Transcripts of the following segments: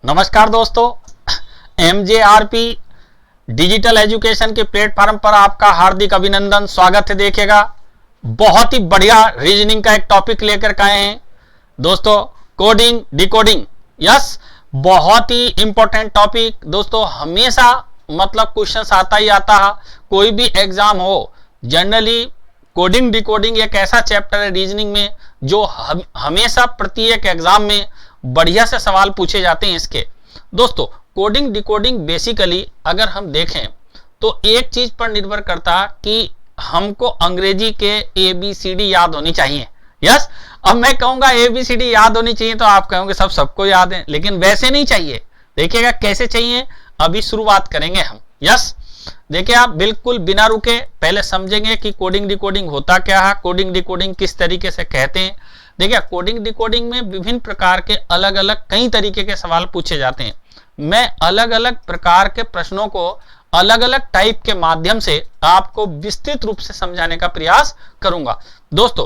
नमस्कार दोस्तों, MJRP digital education के प्लेटफॉर्म पर आपका हार्दिक अभिनंदन, स्वागत है। देखिएगा, बहुत ही बढ़िया रीजनिंग का एक टॉपिक लेकर के आए हैं दोस्तों, कोडिंग डिकोडिंग। यस, बहुत ही इंपॉर्टेंट टॉपिक दोस्तों। हमेशा मतलब क्वेश्चंस आता ही आता है, कोई भी एग्जाम हो। जनरली कोडिंग डिकोडिंग एक ऐसा चैप्टर है रीजनिंग में जो हमेशा प्रत्येक एग्जाम में बढ़िया से सवाल पूछे जाते हैं इसके। दोस्तों, कोडिंग डिकोडिंग बेसिकली अगर हम देखें तो एक चीज पर निर्भर करता है कि हमको अंग्रेजी के ABCD याद होनी चाहिए। यस, अब मैं कहूंगा ABCD याद होनी चाहिए तो आप कहोगे सबको याद है, लेकिन वैसे नहीं चाहिए। देखिएगा कैसे चाहिए, अभी शुरुआत करेंगे हम। यस, देखिए आप बिल्कुल बिना रुके पहले समझेंगे कि कोडिंग डिकोडिंग होता क्या है, कोडिंग डिकोडिंग किस तरीके से कहते हैं। देखिए, कोडिंग डिकोडिंग में विभिन्न प्रकार के अलग अलग कई तरीके के सवाल पूछे जाते हैं। मैं अलग अलग प्रकार के प्रश्नों को अलग अलग टाइप के माध्यम से आपको विस्तृत रूप से समझाने का प्रयास करूंगा। दोस्तों,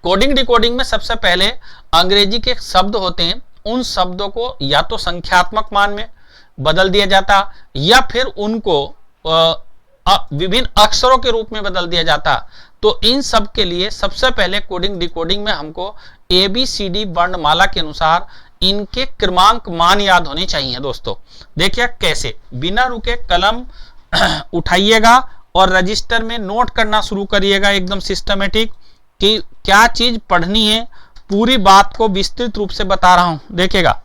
कोडिंग डिकोडिंग में सबसे पहले अंग्रेजी के शब्द होते हैं, उन शब्दों को या तो संख्यात्मक मान में बदल दिया जाता या फिर उनको विभिन्न अक्षरों के रूप में बदल दिया जाता। तो इन सब के लिए सबसे पहले कोडिंग डिकोडिंग में हमको ABCD वर्णमाला के अनुसार इनके क्रमांक मान याद होने चाहिए। दोस्तों देखिए कैसे, बिना रुके कलम उठाइएगा और रजिस्टर में नोट करना शुरू करिएगा एकदम सिस्टमेटिक कि क्या चीज पढ़नी है। पूरी बात को विस्तृत रूप से बता रहा हूं। देखिएगा,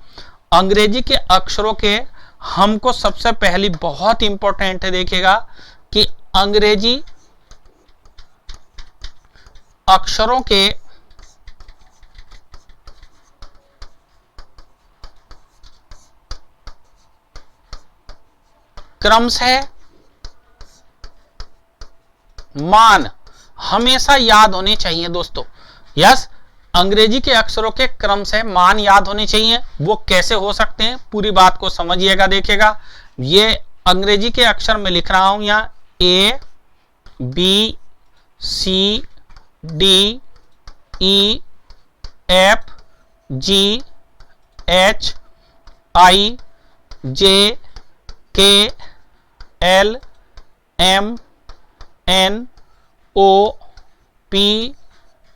अंग्रेजी के अक्षरों के हमको सबसे पहली बहुत इंपॉर्टेंट है, देखिएगा कि अंग्रेजी अक्षरों के क्रमशः मान हमेशा याद होने चाहिए। दोस्तों यस, अंग्रेजी के अक्षरों के क्रम से मान याद होने चाहिए। वो कैसे हो सकते हैं, पूरी बात को समझिएगा। देखिएगा, ये अंग्रेजी के अक्षर में लिख रहा हूं यहाँ A B C D E F G H I J K L M N O P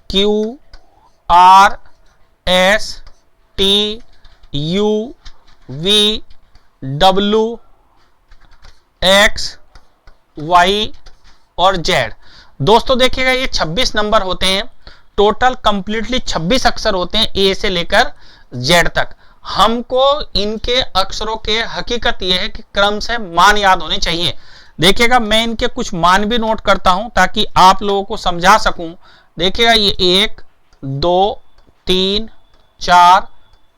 Q R S T U V W X Y और Z। दोस्तों देखिएगा, ये 26 नंबर होते हैं, टोटल कंप्लीटली 26 अक्षर होते हैं A से लेकर Z तक। हमको इनके अक्षरों के हकीकत यह है कि क्रम से मान याद होने चाहिए। देखिएगा, मैं इनके कुछ मान भी नोट करता हूं ताकि आप लोगों को समझा सकूं। देखिएगा, ये 1 2 3 4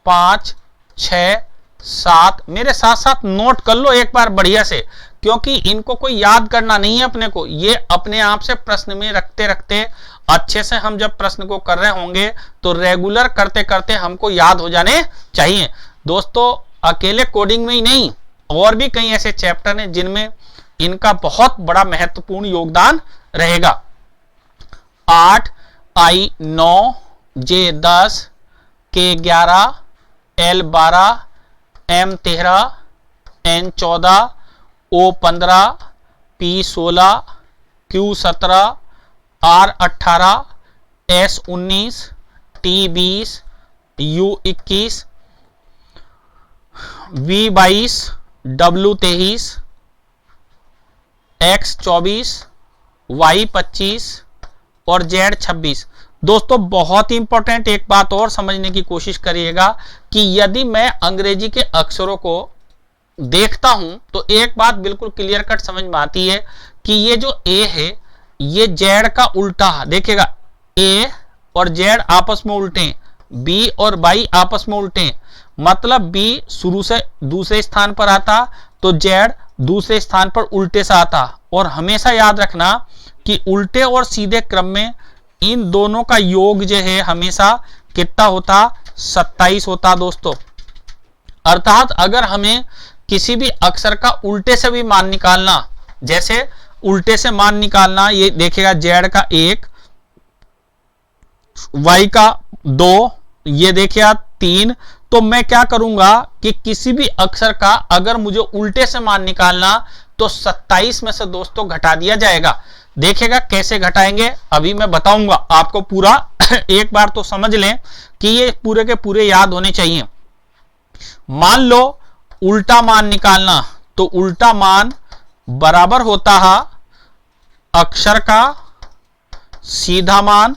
5 6 7, मेरे साथ साथ नोट कर लो एक बार बढ़िया से, क्योंकि इनको कोई याद करना नहीं है अपने को। ये अपने आप से प्रश्न में रखते रखते अच्छे से हम जब प्रश्न को कर रहे होंगे तो रेगुलर करते करते हमको याद हो जाने चाहिए। दोस्तों, अकेले कोडिंग में ही नहीं, और भी कई ऐसे चैप्टर हैं जिनमें इनका बहुत बड़ा महत्वपूर्ण योगदान रहेगा। 8 I 9 J 10 K 11 L 12 M 13 N 14 O 15 P 16 Q 17 R 18 S 19 T 20 U 21 V 22 W 23 X 24 Y 25 और Z 26। दोस्तों बहुत ही इंपॉर्टेंट एक बात और समझने की कोशिश करिएगा कि यदि मैं अंग्रेजी के अक्षरों को देखता हूं तो एक बात बिल्कुल क्लियर कट समझ में आती है कि ये जो A है ये Z का उल्टा है। देखिएगा, A और Z आपस में उल्टे हैं, B और Y आपस में उल्टे हैं। मतलब B शुरू से दूसरे स्थान पर आता तो Z दूसरे स्थान पर उल्टे से आता। और हमेशा याद रखना कि उल्टे और सीधे क्रम में इन दोनों का योग जो है हमेशा कितना होता, 27 होता। दोस्तों अर्थात अगर हमें किसी भी अक्षर का उल्टे से भी मान निकालना, जैसे उल्टे से मान निकालना, ये देखिएगा Z का 1, Y का 2, ये देखिए आप 3, तो मैं क्या करूंगा कि किसी भी अक्षर का अगर मुझे उल्टे से मान निकालना तो 27 में से दोस्तों घटा दिया जाएगा। देखिएगा कैसे घटाएंगे, अभी मैं बताऊंगा आपको पूरा। एक बार तो समझ लें कि ये पूरे के पूरे याद होने चाहिए। मान लो उल्टा मान निकालना, तो उल्टा मान बराबर होता है अक्षर का सीधा मान,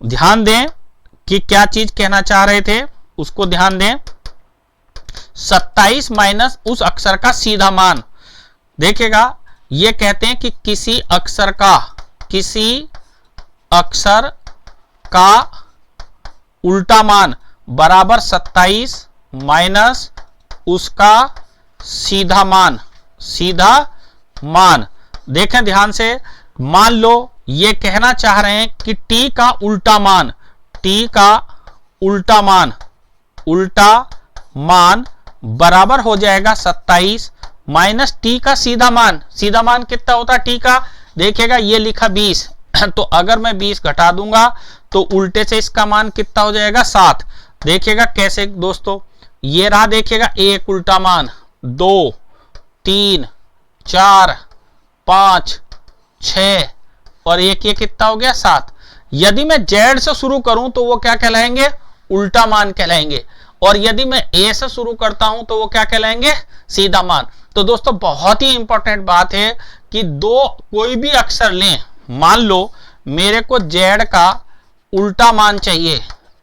ध्यान दें कि क्या चीज कहना चाह रहे थे, उसको ध्यान दें। 27 माइनस उस अक्षर का सीधा मान। देखिएगा ये कहते हैं कि किसी अक्षर का उल्टा मान बराबर 27 माइनस उसका सीधा मान। देखें ध्यान से, मान लो ये कहना चाह रहे हैं कि t का उल्टा मान बराबर हो जाएगा 27 माइनस टी का सीधा मान कितना होता है t का, देखिएगा ये लिखा 20 तो अगर मैं 20 घटा दूंगा तो उल्टे से इसका मान कितना हो जाएगा 7। देखिएगा कैसे दोस्तों, ये रहा, देखिएगा एक उल्टा मान, 2 3 4 5 6 और एक ये कितना हो गया 7। यदि मैं जेड से शुरू करूं तो वो क्या कहलाएंगे, उल्टा मान कहलाएंगे, और यदि मैं ए से शुरू करता हूं तो वो क्या कहलाएंगे, सीधा मान। तो दोस्तों बहुत ही इंपॉर्टेंट बात है कि कोई भी अक्षर लें, मान लो मेरे को जेड का उल्टा मान चाहिए,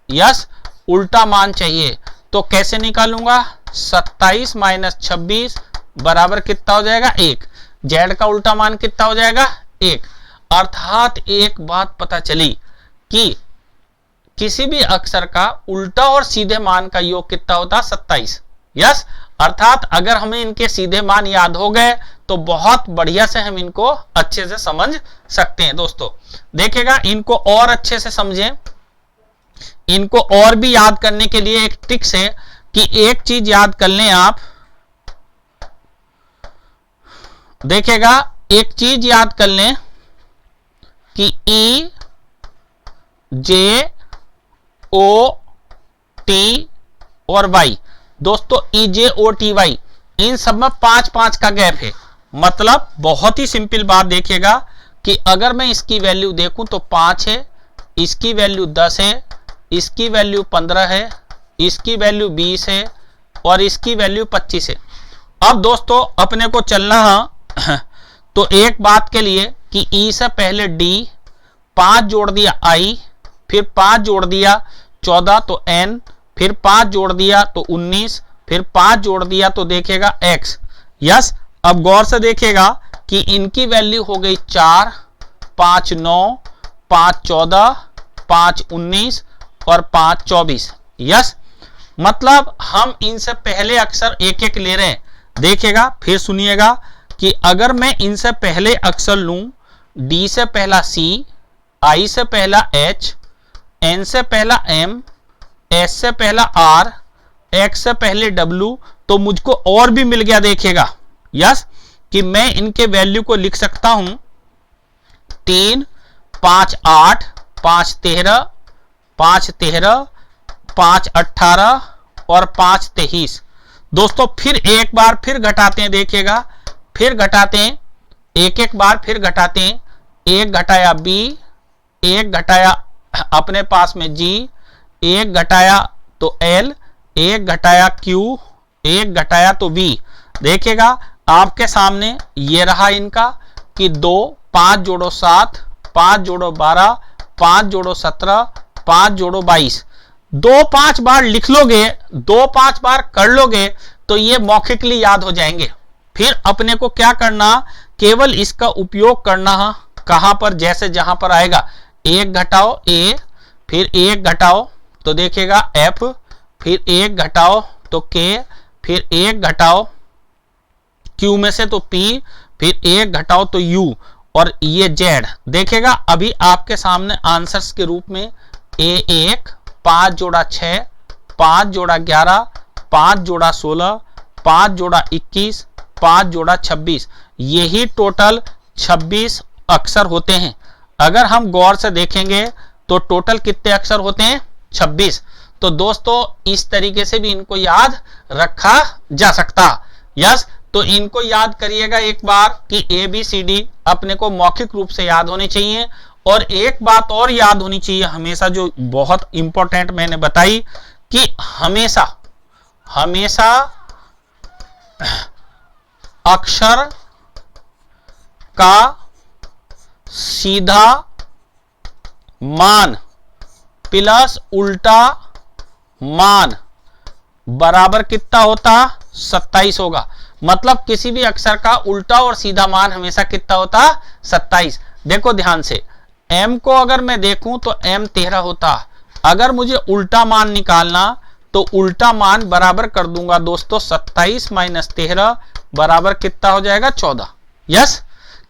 यस उल्टा मान चाहिए, तो कैसे निकालूंगा, 27 माइनस 26 बराबर कितना हो जाएगा 1। जेड का उल्टा मान कितना हो जाएगा 1। अर्थात एक बात पता चली कि किसी भी अक्षर का उल्टा और सीधे मान का योग कितना होता है 27। यस, अर्थात अगर हमें इनके सीधे मान याद हो गए तो बहुत बढ़िया से हम इनको अच्छे से समझ सकते हैं। दोस्तों देखिएगा, इनको और अच्छे से समझें, इनको और भी याद करने के लिए एक ट्रिक्स है कि एक चीज याद कर लें आप। देखिएगा एक चीज याद कर लें कि ई जे ओ टी और वाई, दोस्तों ई जे ओ टी वाई इन सब में 5-5 का गैप है। मतलब बहुत ही सिंपल बात, देखिएगा कि अगर मैं इसकी वैल्यू देखूं तो 5 है, इसकी वैल्यू 10 है, इसकी वैल्यू 15 है, इसकी वैल्यू 20 है और इसकी वैल्यू 25 है। अब दोस्तों अपने को चलना है तो एक बात के लिए कि ई से पहले डी, 5 जोड़ दिया आई, फिर 5 जोड़ दिया 14 तो एन, फिर 5 जोड़ दिया तो 19, फिर 5 जोड़ दिया तो देखेगा एक्स। यस, अब गौर से देखिएगा कि इनकी वैल्यू हो गई 4, 5 9, 5 14, 5 19 और 5 24। यस, मतलब हम इनसे पहले अक्षर एक एक ले रहे हैं। देखिएगा फिर सुनिएगा कि अगर मैं इनसे पहले अक्षर लूं, डी से पहला सी, आई से पहला एच, एन से पहला एम, एस से पहला आर, एक्स से पहले डब्ल्यू, तो मुझको और भी मिल गया। देखिएगा यस, कि मैं इनके वैल्यू को लिख सकता हूं 3, 5 8, 5 13, 5 13, 5 18 और 5 23। दोस्तों फिर एक बार फिर घटाते हैं, देखिएगा फिर घटाते हैं, एक बार फिर घटाते हैं। 1 घटाया बी, 1 घटाया अपने पास में जी, 1 घटाया तो एल, 1 घटाया क्यू, 1 घटाया तो वी। देखिएगा आपके सामने ये रहा इनका कि 2, 5 जोड़ो 7, 5 जोड़ो 12, 5 जोड़ो 17, 5 जोड़ो 22। 2-5 बार लिख लोगे, 2-5 बार कर लोगे तो ये मौखिकली याद हो जाएंगे। फिर अपने को क्या करना, केवल इसका उपयोग करना है कहां पर, जैसे जहां पर आएगा 1 घटाओ ए, फिर 1 घटाओ तो देखिएगा एफ, फिर 1 घटाओ तो के, फिर 1 घटाओ क्यू में से तो पी, फिर 1 घटाओ तो यू और ये जेड। देखिएगा अभी आपके सामने आंसर्स के रूप में A1 5 जोड़ा 6, 5 जोड़ा 11, 5 जोड़ा 16, 5 जोड़ा 21, 5 जोड़ा 26, यही टोटल 26 अक्षर होते हैं। अगर हम गौर से देखेंगे तो टोटल कितने अक्षर होते हैं? 26। तो दोस्तों इस तरीके से भी इनको याद रखा जा सकता। यस, तो इनको याद करिएगा एक बार कि ABCD अपने को मौखिक रूप से याद होने चाहिए। और एक बात और याद होनी चाहिए हमेशा, जो बहुत इंपॉर्टेंट मैंने बताई, कि हमेशा हमेशा अक्षर का सीधा मान प्लस उल्टा मान बराबर कितना होता? 27 होगा। मतलब किसी भी अक्षर का उल्टा और सीधा मान हमेशा कितना होता? 27। देखो ध्यान से, m को अगर मैं देखूं तो m 13 होता। अगर मुझे उल्टा मान निकालना तो उल्टा मान बराबर कर दूंगा दोस्तों 27 माइनस 13 बराबर कितना हो जाएगा? 14। यस,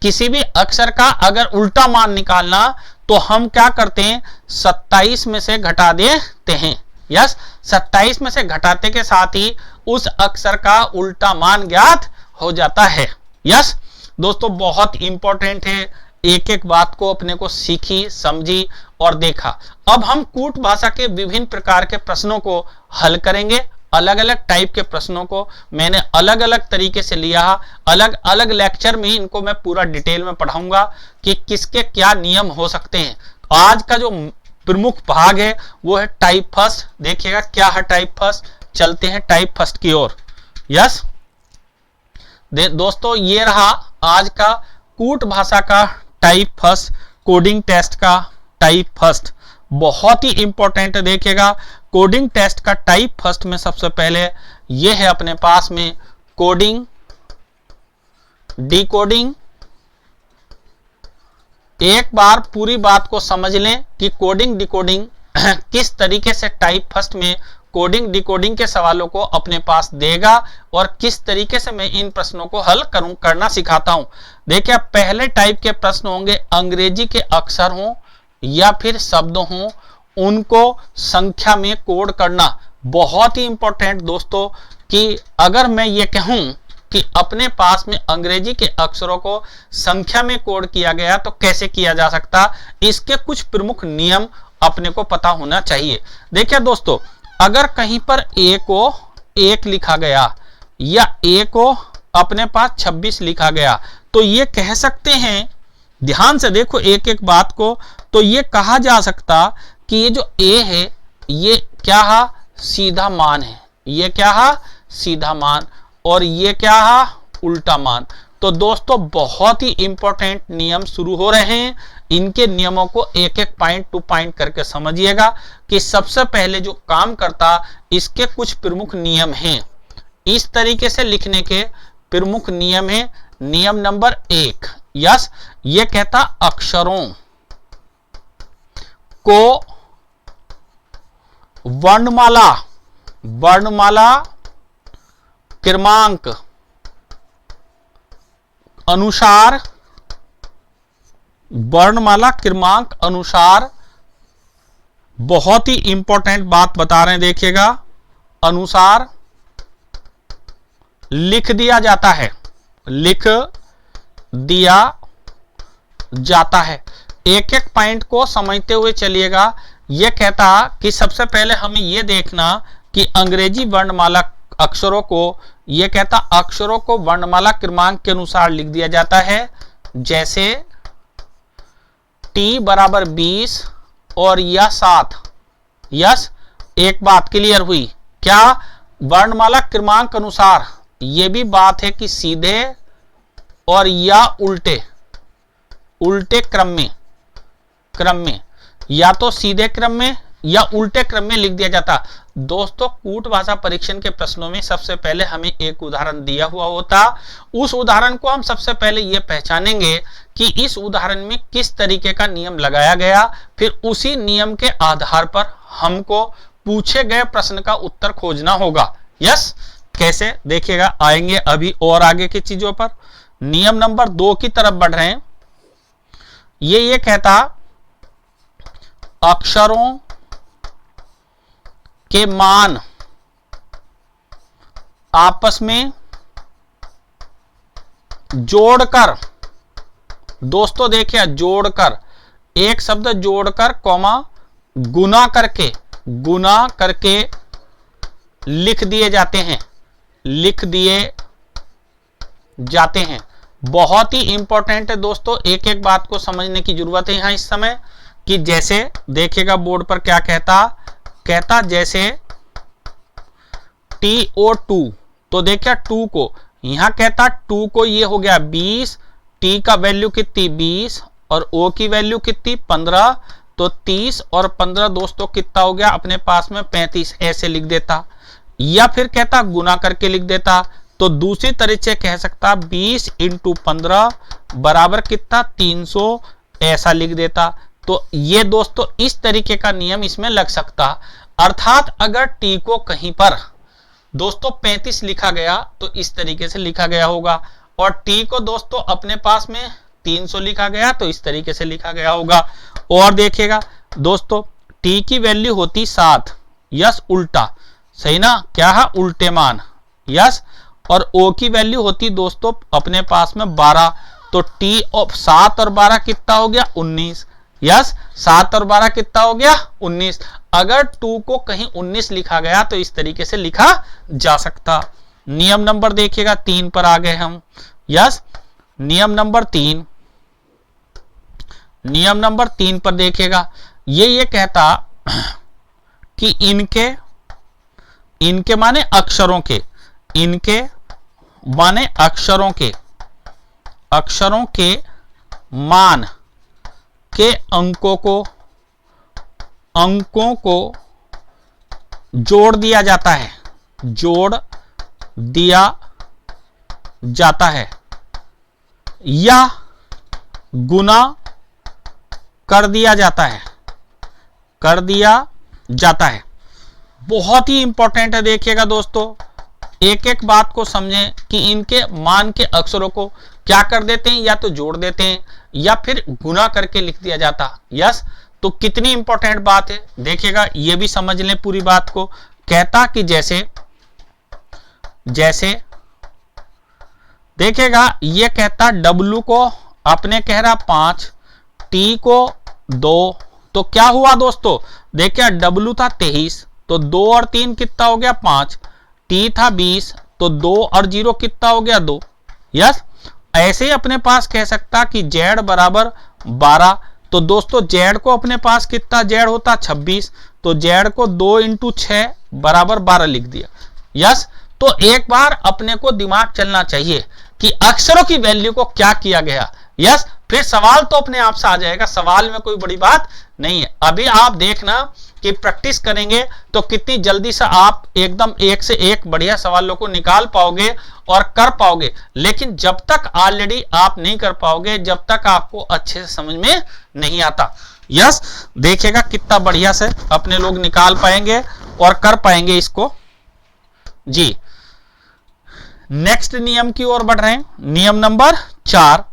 किसी भी अक्षर का अगर उल्टा मान निकालना तो हम क्या करते हैं? 27 में से घटा देते हैं। यस, 27 में से घटाते के साथ ही उस अक्षर का उल्टा मान ज्ञात हो जाता है। यस दोस्तों, बहुत इंपॉर्टेंट है, एक एक बात को अपने को सीखी, समझी और देखा। अब हम कूट भाषा के विभिन्न प्रकार के प्रश्नों को हल करेंगे। अलग अलग टाइप के प्रश्नों को मैंने अलग अलग तरीके से लिया, अलग अलग लेक्चर में इनको मैं पूरा डिटेल में पढ़ाऊंगा कि किसके क्या नियम हो सकते हैं। आज का जो प्रमुख भाग है वो है टाइप फर्स्ट। देखिएगा क्या है टाइप फर्स्ट। चलते हैं टाइप फर्स्ट की ओर। यस दोस्तों, ये रहा आज का कूट भाषा का टाइप फर्स्ट, कोडिंग टेस्ट का टाइप फर्स्ट। बहुत ही इंपॉर्टेंट है। देखिएगा कोडिंग टेस्ट का टाइप फर्स्ट में सबसे पहले ये है अपने पास में कोडिंग, डिकोडिंग। एक बार पूरी बात को समझ लें कि कोडिंग डिकोडिंग किस तरीके से टाइप फर्स्ट में कोडिंग डिकोडिंग के सवालों को अपने पास देगा और किस तरीके से मैं इन प्रश्नों को हल करना सिखाता हूं। देखिए पहले टाइप के प्रश्न होंगे अंग्रेजी के अक्षर हों या फिर शब्द हों, उनको संख्या में कोड करना। बहुत ही इंपॉर्टेंट दोस्तों कि अगर मैं ये कहूं कि अपने पास में अंग्रेजी के अक्षरों को संख्या में कोड किया गया तो कैसे किया जा सकता, इसके कुछ प्रमुख नियम अपने को पता होना चाहिए। देखिए दोस्तों, अगर कहीं पर a को 1 लिखा गया या a को अपने पास 26 लिखा गया तो ये कह सकते हैं, ध्यान से देखो एक एक बात को, तो ये कहा जा सकता कि ये जो a है ये क्या है? सीधा मान है। ये क्या है? सीधा मान। और ये क्या है? उल्टा मान। तो दोस्तों बहुत ही इंपॉर्टेंट नियम शुरू हो रहे हैं। इनके नियमों को एक एक पॉइंट टू पॉइंट करके समझिएगा कि सबसे पहले जो काम करता इसके कुछ प्रमुख नियम हैं। इस तरीके से लिखने के प्रमुख नियम है। नियम नंबर 1, यस, ये कहता अक्षरों को वर्णमाला क्रमांक अनुसार, वर्णमाला क्रमांक अनुसार, बहुत ही इंपॉर्टेंट बात बता रहे हैं, देखिएगा, अनुसार लिख दिया जाता है। लिख दिया जाता है। एक एक पॉइंट को समझते हुए चलिएगा। यह कहता कि सबसे पहले हमें यह देखना कि अंग्रेजी वर्णमाला अक्षरों को, यह कहता अक्षरों को वर्णमाला क्रमांक के अनुसार लिख दिया जाता है। जैसे T बराबर 20 और या 7। यस, एक बात क्लियर हुई क्या? वर्णमाला क्रमांक अनुसार यह भी बात है कि सीधे और या उल्टे क्रम में या तो सीधे क्रम में या उल्टे क्रम में लिख दिया जाता। दोस्तों कूट भाषा परीक्षण के प्रश्नों में सबसे पहले हमें एक उदाहरण दिया हुआ होता। उस उदाहरण को हम सबसे पहले यह पहचानेंगे कि इस उदाहरण में किस तरीके का नियम लगाया गया, फिर उसी नियम के आधार पर हमको पूछे गए प्रश्न का उत्तर खोजना होगा। यस, कैसे देखिएगा, आएंगे अभी और आगे की चीजों पर। नियम नंबर 2 की तरफ बढ़ रहे हैं। ये कहता अक्षरों के मान आपस में जोड़कर, दोस्तों देखिए जोड़कर एक शब्द जोड़कर कॉमा गुना करके लिख दिए जाते हैं। बहुत ही इंपॉर्टेंट है दोस्तों, एक एक बात को समझने की जरूरत है यहां इस समय। कि जैसे देखिएगा बोर्ड पर क्या कहता जैसे TO2, तो देखिए 2 को यहां कहता 2 को ये हो गया 20, T का वैल्यू कितनी 20 और O की वैल्यू कितनी 15, तो 30 और 15 दोस्तों कितना हो गया अपने पास में 35, ऐसे लिख देता। या फिर कहता गुना करके लिख देता, तो दूसरी तरीके से कह सकता 20 × 15 बराबर कितना 300, ऐसा लिख देता। तो ये दोस्तों इस तरीके का नियम इसमें लग सकता। अर्थात अगर T को कहीं पर दोस्तों 35 लिखा गया तो इस तरीके से लिखा गया होगा, और T को दोस्तों अपने पास में 300 लिखा गया तो इस तरीके से लिखा गया होगा। और देखिएगा दोस्तों T की वैल्यू होती 7, यस उल्टा, सही ना, क्या है उल्टे मान, यस। और O की वैल्यू होती दोस्तों अपने पास में 12, तो T ऑफ 7 और 12 कितना हो गया 19, यस 7 और 12 कितना हो गया 19। अगर 2 को कहीं 19 लिखा गया तो इस तरीके से लिखा जा सकता। नियम नंबर देखिएगा 3 पर आ गए हम, यस। नियम नंबर 3 पर देखिएगा, ये कहता कि इनके माने अक्षरों के, इनके माने अक्षरों के मान के अंकों को जोड़ दिया जाता है या गुना कर दिया जाता है। बहुत ही इंपॉर्टेंट है, देखिएगा दोस्तों एक एक बात को समझें कि इनके मान के अक्षरों को क्या कर देते हैं, या तो जोड़ देते हैं या फिर गुना करके लिख दिया जाता, यस। तो कितनी इंपॉर्टेंट बात है देखिएगा, ये भी समझ लें पूरी बात को। कहता कि जैसे देखिएगा ये कहता W को अपने कह रहा 5, T को 2, तो क्या हुआ दोस्तों देखिए W था 23, तो 2 और 3 कितना हो गया 5, T था 20, तो 2 और 0 कितना हो गया 2, यस। ऐसे ही अपने पास कह सकता कि Z बराबर 12, तो दोस्तों Z को अपने पास कितना Z होता 26, तो Z को 2 × 6 बराबर 12 लिख दिया, यस। तो एक बार अपने को दिमाग चलना चाहिए कि अक्षरों की वैल्यू को क्या किया गया, यस। फिर सवाल तो अपने आप से आ जाएगा, सवाल में कोई बड़ी बात नहीं है। अभी आप देखना कि प्रैक्टिस करेंगे तो कितनी जल्दी से आप एकदम एक से एक बढ़िया सवालों को निकाल पाओगे और कर पाओगे। लेकिन जब तक ऑलरेडी आप नहीं कर पाओगे, जब तक आपको अच्छे से समझ में नहीं आता, यस। देखिएगा कितना बढ़िया से अपने लोग निकाल पाएंगे और कर पाएंगे इसको जी। नेक्स्ट नियम की ओर बढ़ रहे हैं, नियम नंबर 4,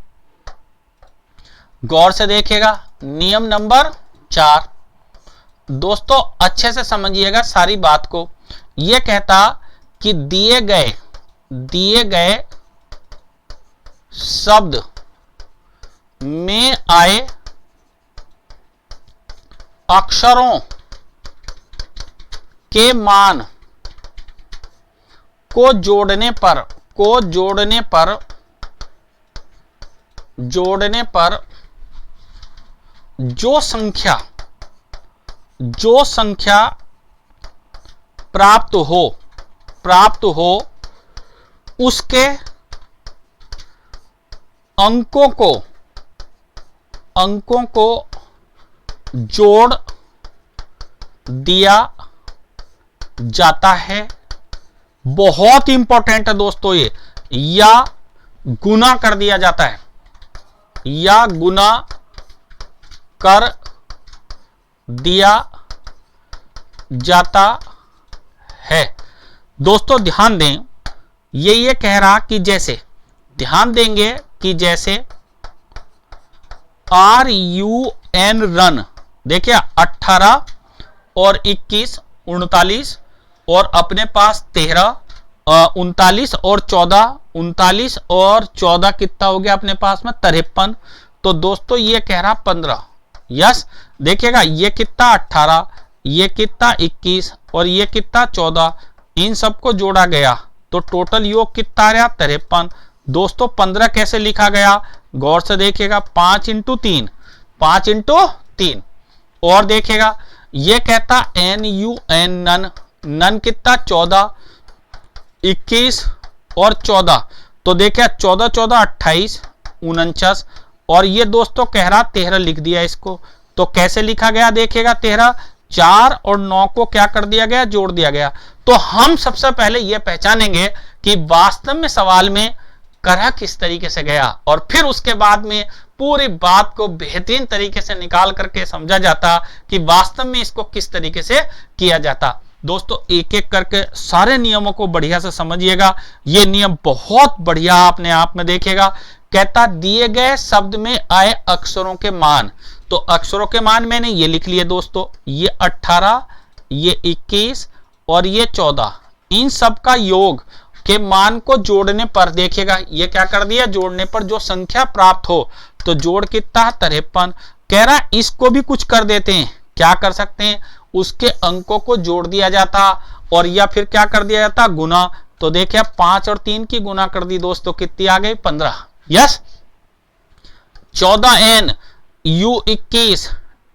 गौर से देखिएगा। नियम नंबर 4 दोस्तों अच्छे से समझिएगा सारी बात को। यह कहता कि दिए गए शब्द में आए अक्षरों के मान को जोड़ने पर जो संख्या प्राप्त हो उसके अंकों को जोड़ दिया जाता है। बहुत इंपॉर्टेंट है दोस्तों ये, या गुना कर दिया जाता है, या गुना कर दिया जाता है। दोस्तों ध्यान दें, ये कह रहा कि जैसे, ध्यान देंगे कि जैसे RUN रन, देखिए 18 और 21 39 और अपने पास 13 39 और 14 39 और 14 कितना हो गया अपने पास में 53। तो दोस्तों ये कह रहा 15, यस देखिएगा ये कितना 18, ये कितना 21 और ये कितना 14, इन सबको जोड़ा गया तो टोटल योग कितना आ रहा 53। दोस्तों 15 कैसे लिखा गया, गौर से देखिएगा 5 इंटू 3, 5 इंटू 3। और देखिएगा ये कहता NUN नन, नन कितना 14, 21 और 14, तो देखिए 14 14 28 49, और ये दोस्तों कह रहा 13 लिख दिया इसको, तो कैसे लिखा गया देखिएगा 13, 4 और 9 को क्या कर दिया गया, जोड़ दिया गया। तो हम सबसे पहले ये पहचानेंगे कि वास्तव में सवाल में करा किस तरीके से गया, और फिर उसके बाद में पूरी बात को बेहतरीन तरीके से निकाल करके समझा जाता कि वास्तव में इसको किस तरीके से किया जाता। दोस्तों एक एक करके सारे नियमों को बढ़िया से समझिएगा, ये नियम बहुत बढ़िया अपने आप में देखिएगा। कहता दिए गए शब्द में आए अक्षरों के मान, तो अक्षरों के मान मैंने ये लिख लिए दोस्तों, ये 18, ये 21 और ये 14, इन सब का योग के मान को जोड़ने पर देखिएगा ये क्या कर दिया, जोड़ने पर जो संख्या प्राप्त हो, तो जोड़ कितना 53। कह रहा इसको भी कुछ कर देते हैं, क्या कर सकते हैं, उसके अंकों को जोड़ दिया जाता और या फिर क्या कर दिया जाता, गुना। तो देखिए 5 और 3 की गुना कर दी दोस्तों, कितनी आ गई 15। यस 14N U21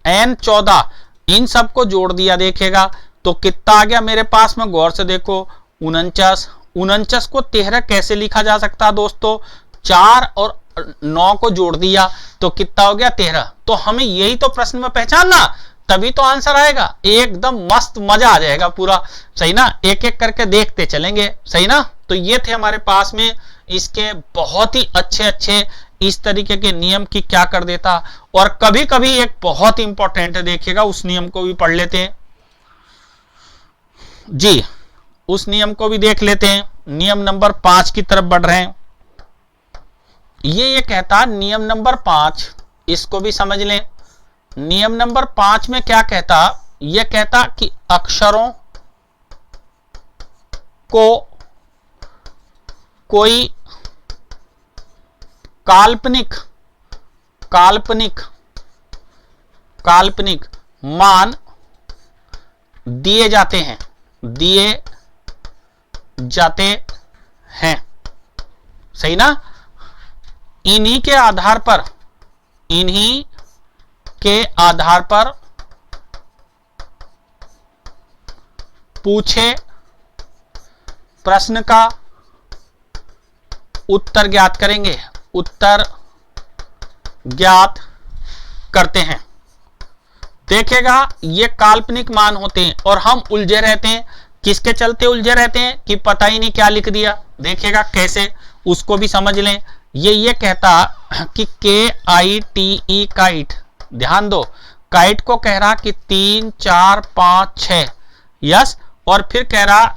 N14, इन सबको जोड़ दिया देखिएगा तो कितना आ गया मेरे पास में, गौर से देखो 49। 49 को 13 कैसे लिखा जा सकता है दोस्तों, 4 और 9 को जोड़ दिया तो कितना हो गया 13। तो हमें यही तो प्रश्न में पहचानना, तभी तो आंसर आएगा, एकदम मस्त मजा आ जाएगा पूरा, सही ना। एक एक करके देखते चलेंगे, सही ना। तो ये थे हमारे पास में इसके बहुत ही अच्छे अच्छे इस तरीके के नियम की क्या कर देता। और कभी कभी एक बहुत इंपॉर्टेंट है देखिएगा, उस नियम को भी पढ़ लेते हैं जी, उस नियम को भी देख लेते हैं। नियम नंबर 5 की तरफ बढ़ रहे हैं। ये कहता नियम नंबर 5, इसको भी समझ लें। नियम नंबर 5 में क्या कहता, यह कहता कि अक्षरों को कोई काल्पनिक मान दिए जाते हैं, सही ना। इन्हीं के आधार पर पूछे प्रश्न का उत्तर ज्ञात करेंगे, उत्तर ज्ञात करते हैं। देखिएगा ये काल्पनिक मान होते हैं और हम उलझे रहते हैं, किसके चलते उलझे रहते हैं कि पता ही नहीं क्या लिख दिया। देखिएगा कैसे, उसको भी समझ लें। ये कहता कि KITE काइट, ध्यान दो, काइट को कह रहा कि 3 4 5 6, यस। और फिर कह रहा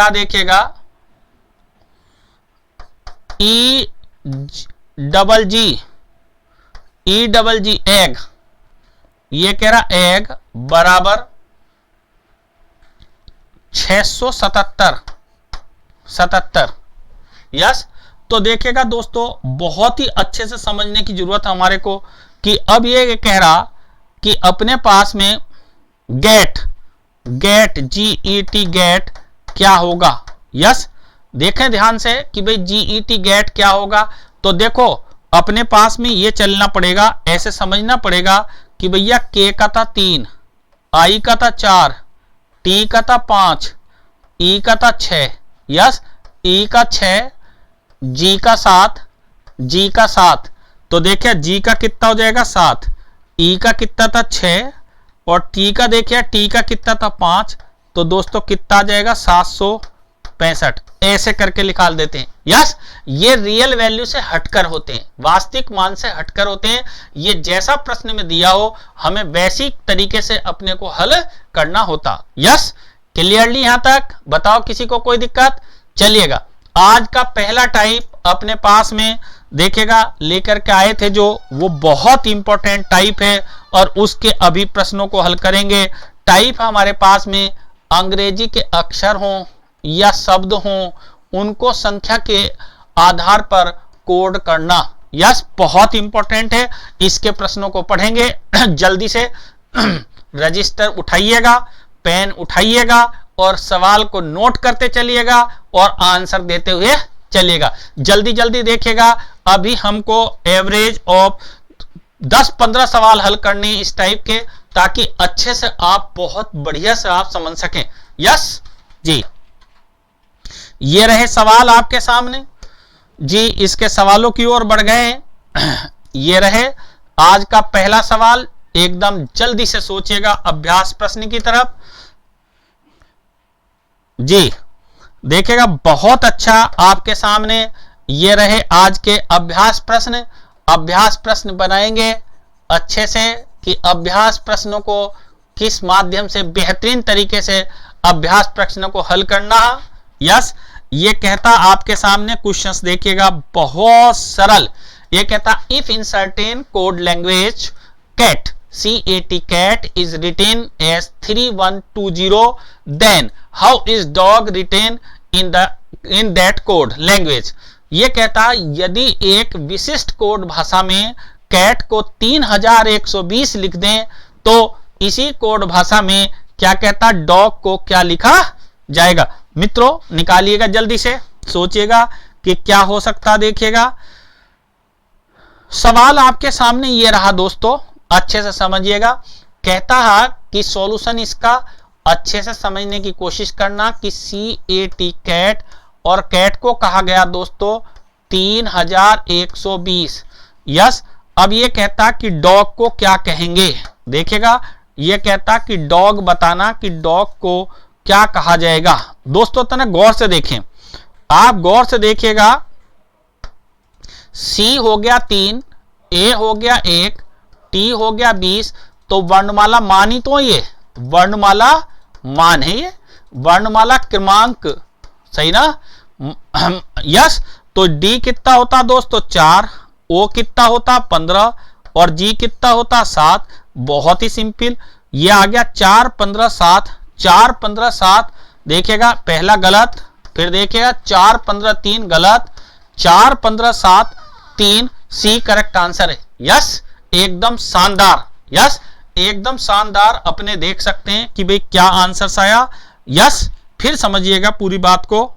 देखिएगा EGG एग, ये कह रहा एग बराबर 677, यस। तो देखिएगा दोस्तों बहुत ही अच्छे से समझने की जरूरत है हमारे को कि अब ये कह रहा कि अपने पास में गेट GET गेट क्या होगा, यस। देखें ध्यान से कि भाई GET गेट क्या होगा। तो देखो अपने पास में ये चलना पड़ेगा, ऐसे समझना पड़ेगा कि भैया K का था 3, I का था 4, T का था 5, E का था 6, यस। E का 6, G का 7, G का 7, तो देखिए G का कितना हो जाएगा 7, E का कितना था 6 और T का देखिए T का कितना था 5, तो दोस्तों कितना आ जाएगा 765, ऐसे करके निकाल देते हैं, यस। ये रियल वैल्यू से हटकर होते हैं, वास्तविक मान से हटकर होते हैं। ये जैसा प्रश्न में दिया हो हमें वैसी तरीके से अपने को हल करना होता, यस। क्लियरली यहां तक बताओ, किसी को कोई दिक्कत। चलिएगा आज का पहला टाइप अपने पास में देखेगा लेकर के आए थे, जो वो बहुत इंपॉर्टेंट टाइप है और उसके अभी प्रश्नों को हल करेंगे। टाइप हमारे पास में अंग्रेजी के अक्षर हों या शब्द हों, उनको संख्या के आधार पर कोड करना, यस, बहुत इंपॉर्टेंट है, इसके प्रश्नों को पढ़ेंगे। जल्दी से रजिस्टर उठाइएगा, पेन उठाइएगा और सवाल को नोट करते चलिएगा और आंसर देते हुए चलिएगा। जल्दी जल्दी देखिएगा, अभी हमको एवरेज ऑफ 10-15 सवाल हल करने इस टाइप के, ताकि अच्छे से आप बहुत बढ़िया से आप समझ सकें। यस जी, ये रहे सवाल आपके सामने जी, इसके सवालों की ओर बढ़ गए हैं। ये रहे आज का पहला सवाल, एकदम जल्दी से सोचिएगा अभ्यास प्रश्न की तरफ जी। देखिएगा बहुत अच्छा आपके सामने ये रहे आज के अभ्यास प्रश्न। अभ्यास प्रश्न बनाएंगे अच्छे से कि अभ्यास प्रश्नों को किस माध्यम से बेहतरीन तरीके से अभ्यास प्रश्नों को हल करना है। यस, ये कहता आपके सामने क्वेश्चंस देखिएगा बहुत सरल। ये कहता if in certain code language cat CAT is written as 3120, then how is dog written in that code language। ये कहता यदि एक विशिष्ट कोड भाषा में कैट को 3120 लिख दें तो इसी कोड भाषा में क्या कहता डॉग को क्या लिखा जाएगा। मित्रों निकालिएगा, जल्दी से सोचिएगा कि क्या हो सकता। देखिएगा सवाल आपके सामने ये रहा दोस्तों, अच्छे से समझिएगा। कहता है कि सॉल्यूशन इसका अच्छे से समझने की कोशिश करना कि CAT कैट और कैट को कहा गया दोस्तों 3120। यस, अब ये कहता कि डॉग को क्या कहेंगे। देखिएगा ये कहता कि डॉग बताना कि डॉग को क्या कहा जाएगा। दोस्तों तना गौर से देखें, आप गौर से देखिएगा। C हो गया 3, A हो गया 1, T हो गया 20, तो वर्णमाला मान ही तो ये वर्णमाला मान है, ये वर्णमाला क्रमांक, सही ना। यस, तो D कितना होता दोस्तों 4, O कितना होता 15 और G कितना होता 7। बहुत ही सिंपल, ये आ गया 4 15 7, 4 15 7। देखिएगा पहला गलत, फिर देखिएगा 4 15 3 गलत, 4 15 7 3, C करेक्ट आंसर है। यस, एकदम शानदार। यस, एकदम शानदार, अपने देख सकते हैं कि भाई क्या आंसर आया। यस, फिर समझिएगा पूरी बात को।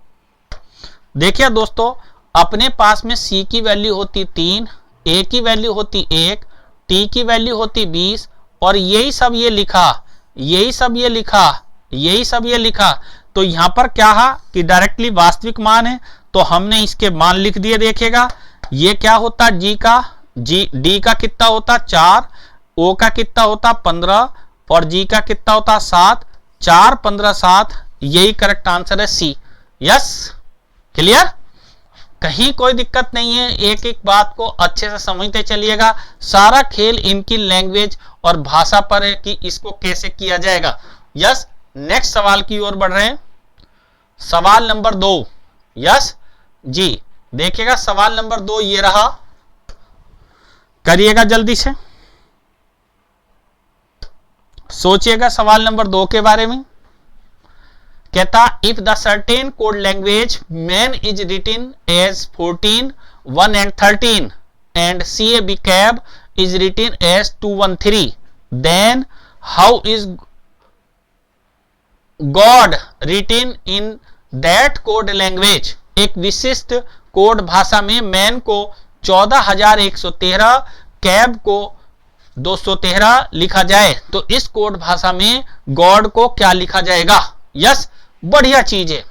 देखिए दोस्तों, अपने पास में C की वैल्यू होती 3, A की वैल्यू होती 1, T की वैल्यू होती 20 और यही सब ये लिखा, यही सब ये लिखा, यही सब ये लिखा। तो यहां पर क्या है कि डायरेक्टली वास्तविक मान है, तो हमने इसके मान लिख दिए। देखिएगा ये क्या होता G का, D का कितना होता 4, O का कितना होता 15 और G का कितना होता 7, 4 15 7, यही करेक्ट आंसर है C। यस, क्लियर, कहीं कोई दिक्कत नहीं है। एक एक बात को अच्छे से समझते चलिएगा। सारा खेल इनकी लैंग्वेज और भाषा पर है कि इसको कैसे किया जाएगा। यस, नेक्स्ट सवाल की ओर बढ़ रहे हैं। सवाल नंबर 2। यस जी, देखिएगा सवाल नंबर 2 ये रहा, करिएगा जल्दी से, सोचिएगा सवाल नंबर 2 के बारे में। कहता if the certain code language man is written as 14 1 and 13 and CAB cab is written as 213, then how is god written in that code language. एक विशिष्ट कोड भाषा में मैन को 14113, कैब को 213 लिखा जाए तो इस कोड भाषा में गॉड को क्या लिखा जाएगा। यस, बढ़िया चीज है।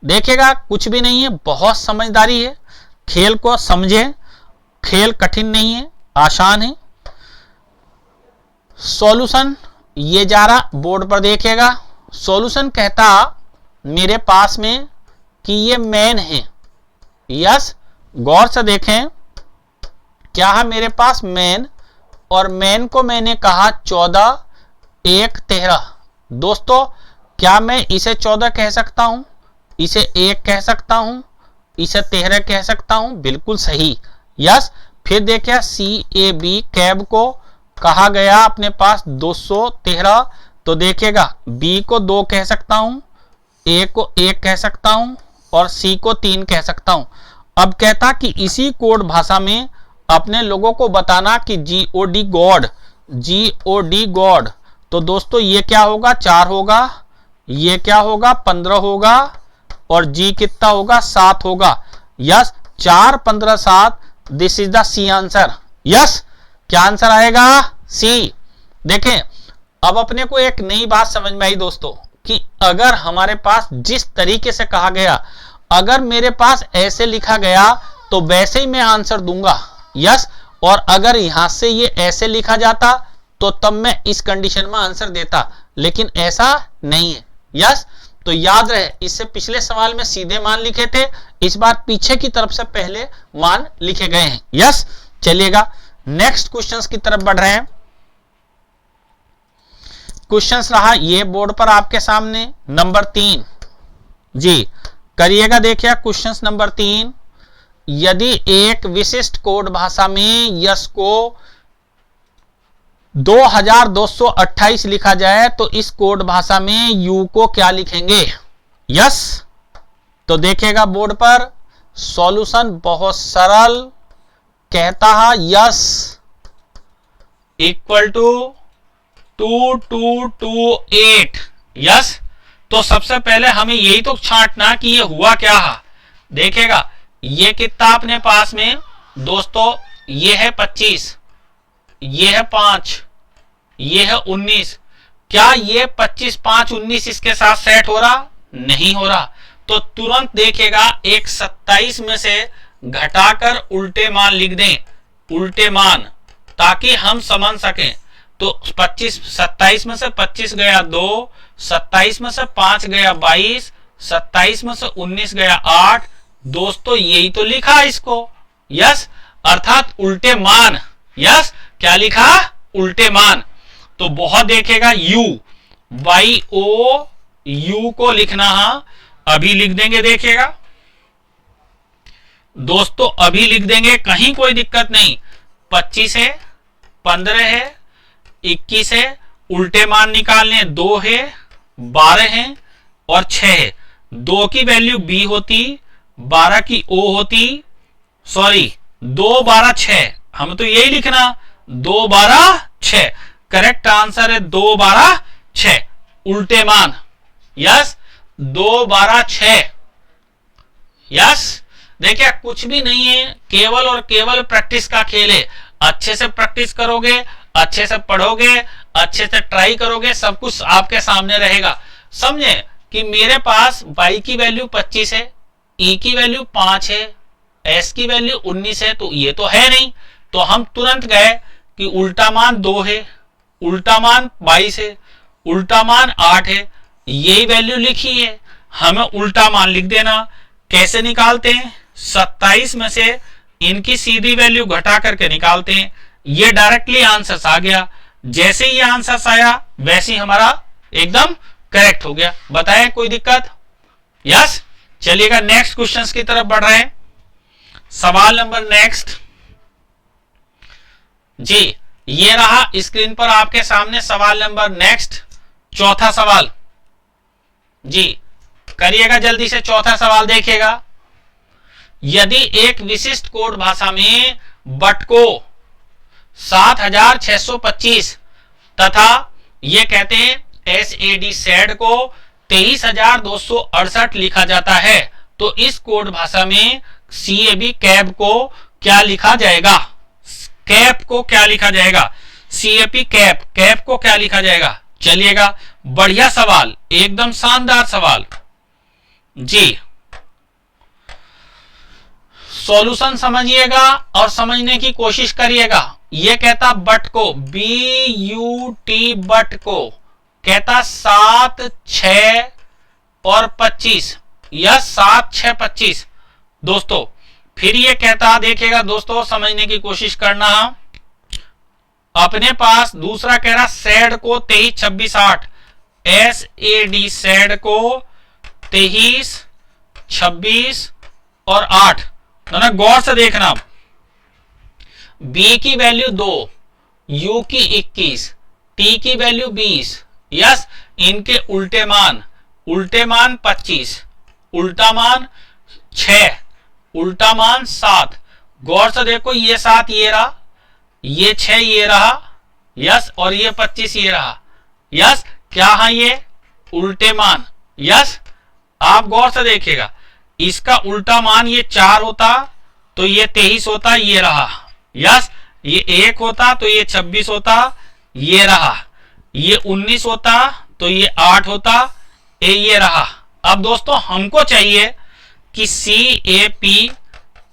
देखिएगा कुछ भी नहीं है, बहुत समझदारी है। खेल को समझे, खेल कठिन नहीं है, आसान है। सॉल्यूशन ये जा रहा बोर्ड पर, देखिएगा सॉल्यूशन कहता मेरे पास में कि ये मैन है। यस, गौर से देखें, क्या है मेरे पास मैन, और मैन को मैंने कहा 14 1 13। दोस्तों क्या मैं इसे 14 कह सकता हूं, इसे 1 कह सकता हूं, इसे 13 कह सकता हूं? बिल्कुल सही। यस, फिर देखिए CAB कैब को कहा गया अपने पास 213, तो देखिएगा B को 2 कह सकता हूं, A को 1 कह सकता हूं और C को 3 कह सकता हूं। अब कहता कि इसी कोड भाषा में अपने लोगों को बताना कि GOD गॉड, GOD गॉड। तो दोस्तों ये क्या होगा, 4 होगा, ये क्या होगा 15 होगा, और G कितना होगा 7 होगा। Yes, 4 15 7, this is the C answer. Yes, क्या आंसर आएगा, सी। देखें, अब अपने को एक नई बात समझ में आई दोस्तों कि अगर हमारे पास जिस तरीके से कहा गया, अगर मेरे पास ऐसे लिखा गया तो वैसे ही मैं आंसर दूंगा। यस, और अगर यहां से ये ऐसे लिखा जाता तो तब मैं इस कंडीशन में आंसर देता, लेकिन ऐसा नहीं है। यस, तो याद रहे, इससे पिछले सवाल में सीधे मान लिखे थे, इस बार पीछे की तरफ से पहले मान लिखे गए हैं। यस, चलिएगा नेक्स्ट क्वेश्चंस की तरफ बढ़ रहे हैं। क्वेश्चंस रहा ये बोर्ड पर आपके सामने, नंबर 3 जी करिएगा। देखिए क्वेश्चंस नंबर 3, यदि एक विशिष्ट कोड भाषा में यस को 2228 लिखा जाए तो इस कोड भाषा में यू को क्या लिखेंगे। यस, तो देखिएगा बोर्ड पर सॉल्यूशन बहुत सरल, कहता है यस इक्वल टू 2228। यस, तो सबसे पहले हमें यही तो छांटना कि ये हुआ क्या है। देखेगा ये कितना अपने पास में दोस्तों, ये है 25, ये है 5, ये है 19। क्या ये 25 5 19 इसके साथ सेट हो रहा, नहीं हो रहा। तो तुरंत देखेगा एक 27 में से घटाकर उल्टे मान लिख दें, उल्टे मान, ताकि हम समझ सकें। तो 27 में से 25 गया 2, 27 में से 5 गया 22, 27 में से 19 गया 8। दोस्तों यही तो लिखा इसको। यस, अर्थात उल्टे मान। यस, क्या लिखा, उल्टे मान। तो बहुत देखेगा यू, YO यू को लिखना है, अभी लिख देंगे। देखिएगा दोस्तों अभी लिख देंगे, कहीं कोई दिक्कत नहीं। 25 है, 15 है, 21 है, उल्टे मान निकालने 2 है, 12 है और 6 है। 2 की वैल्यू B होती, 12 की O होती, सॉरी 2 12 6, हम तो यही लिखना 2 12 6। करेक्ट आंसर है 2 12 6, उल्टे मान। यस, 2 12 6। यस, देखिए कुछ भी नहीं है, केवल और केवल प्रैक्टिस का खेल है। अच्छे से प्रैक्टिस करोगे, अच्छे से पढ़ोगे, अच्छे से ट्राई करोगे, सब कुछ आपके सामने रहेगा। समझे कि मेरे पास y की वैल्यू 25 है, e की वैल्यू 5 है, s की वैल्यू 19 है, तो ये तो है नहीं। तो हम तुरंत गए कि उल्टा मान 2 है, उल्टा मान 22 है, उल्टा मान 8 है, यही वैल्यू लिखी है, हमें उल्टा मान लिख देना। कैसे निकालते हैं, 27 में से इनकी सीधी वैल्यू घटा करके निकालते हैं। ये डायरेक्टली आंसर आ गया। जैसे ही आंसर आया वैसे ही हमारा एकदम करेक्ट हो गया। बताएं कोई दिक्कत। यस, चलिएगा नेक्स्ट क्वेश्चंस की तरफ बढ़ रहे हैं। सवाल नंबर नेक्स्ट जी, ये रहा स्क्रीन पर आपके सामने सवाल नंबर नेक्स्ट, चौथा सवाल जी करिएगा जल्दी से। चौथा सवाल देखिएगा, यदि एक विशिष्ट कोड भाषा में बट को 7625 तथा ये कहते हैं SAD सेड को 23268 लिखा जाता है, तो इस कोड भाषा में CAB कैब को क्या लिखा जाएगा। कैप को क्या लिखा जाएगा, CAP कैप, कैप को क्या लिखा जाएगा। चलिएगा, बढ़िया सवाल, एकदम शानदार सवाल जी। सॉल्यूशन समझिएगा और समझने की कोशिश करिएगा। ये कहता बट को, BUT बट को कहता 7 6 और 25, यह 7 6 25 दोस्तों। फिर ये कहता, देखिएगा दोस्तों समझने की कोशिश करना, अपने पास दूसरा कह रहा सेड को 23 26 8, SAD सेड को 23 26 और 8। ना गौर से देखना, B की वैल्यू 2, U की 21, T की वैल्यू 20। यस, इनके उल्टे मान 25, उल्टा मान 6, उल्टा मान 7। गौर से देखो, ये 7 ये रहा, ये 6 ये रहा, यस, और ये 25 ये रहा, यस। क्या है ये? उल्टे मान, यस। आप गौर से देखिएगा, इसका उल्टा मान ये 4 होता तो ये 23 होता, ये रहा, यस। ये 1 होता तो ये 26 होता, ये रहा। ये 19 होता तो ये 8 होता, ये रहा। अब दोस्तों हमको चाहिए कि CAP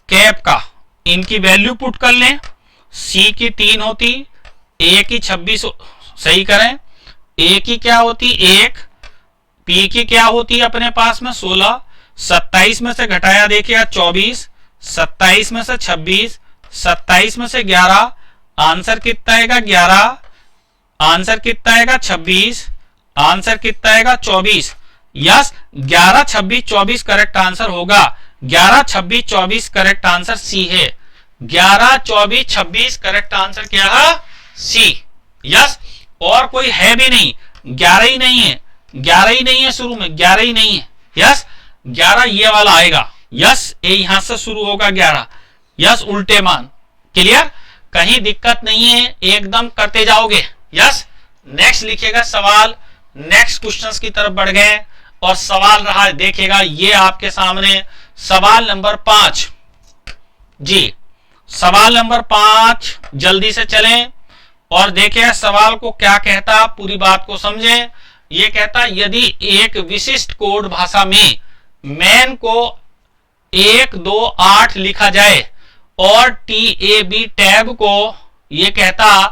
कैप का इनकी वैल्यू पुट कर लें। C की 3 होती, A की 26 सही करें, A की क्या होती 1, P की क्या होती अपने पास में 16, 27 में से घटाया देखिएगा 24, 27 में से 26, 27 में से 11, आंसर कितना आएगा 11, आंसर कितना आएगा 26, आंसर कितना आएगा 24, यस। 11, 26, 24 करेक्ट आंसर होगा। 11, 26, 24 करेक्ट आंसर सी है। 11, 24, 26 करेक्ट आंसर क्या है? सी, यस। और कोई है भी नहीं, 11 ही नहीं है, 11 ही नहीं है, शुरू में 11 ही नहीं है, यस। 11 ये वाला आएगा, यस, ये यहां से शुरू होगा 11, यस, उल्टे मान। क्लियर? कहीं दिक्कत नहीं है, एकदम करते जाओगे, यस। नेक्स्ट लिखिएगा सवाल। नेक्स्ट क्वेश्चंस की तरफ बढ़ गए और सवाल रहा है, देखिएगा ये आपके सामने सवाल नंबर 5 जी। सवाल नंबर 5 जल्दी से चलें और देखें सवाल को क्या कहता, पूरी बात को समझें। ये कहता यदि एक विशिष्ट कोड भाषा में मैन को 1, 2, 8 लिखा जाए और TAB टैब को ये कहता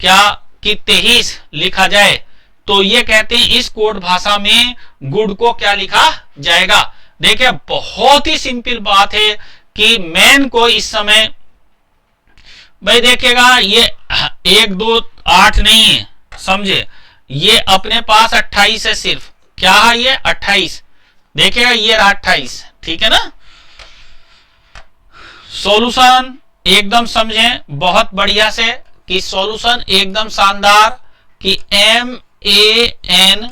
क्या कि 23 लिखा जाए, तो ये कहते हैं इस कोड भाषा में गुड को क्या लिखा जाएगा। देखिए बहुत ही सिंपल बात है कि मैन को इस समय भाई देखिएगा ये 1, 2, 8 नहीं है, समझे, ये अपने पास 28 है सिर्फ। क्या है ये? 28। देखिएगा ये रहा 28, ठीक है ना। सॉल्यूशन एकदम समझें बहुत बढ़िया से कि सॉल्यूशन एकदम शानदार कि MAN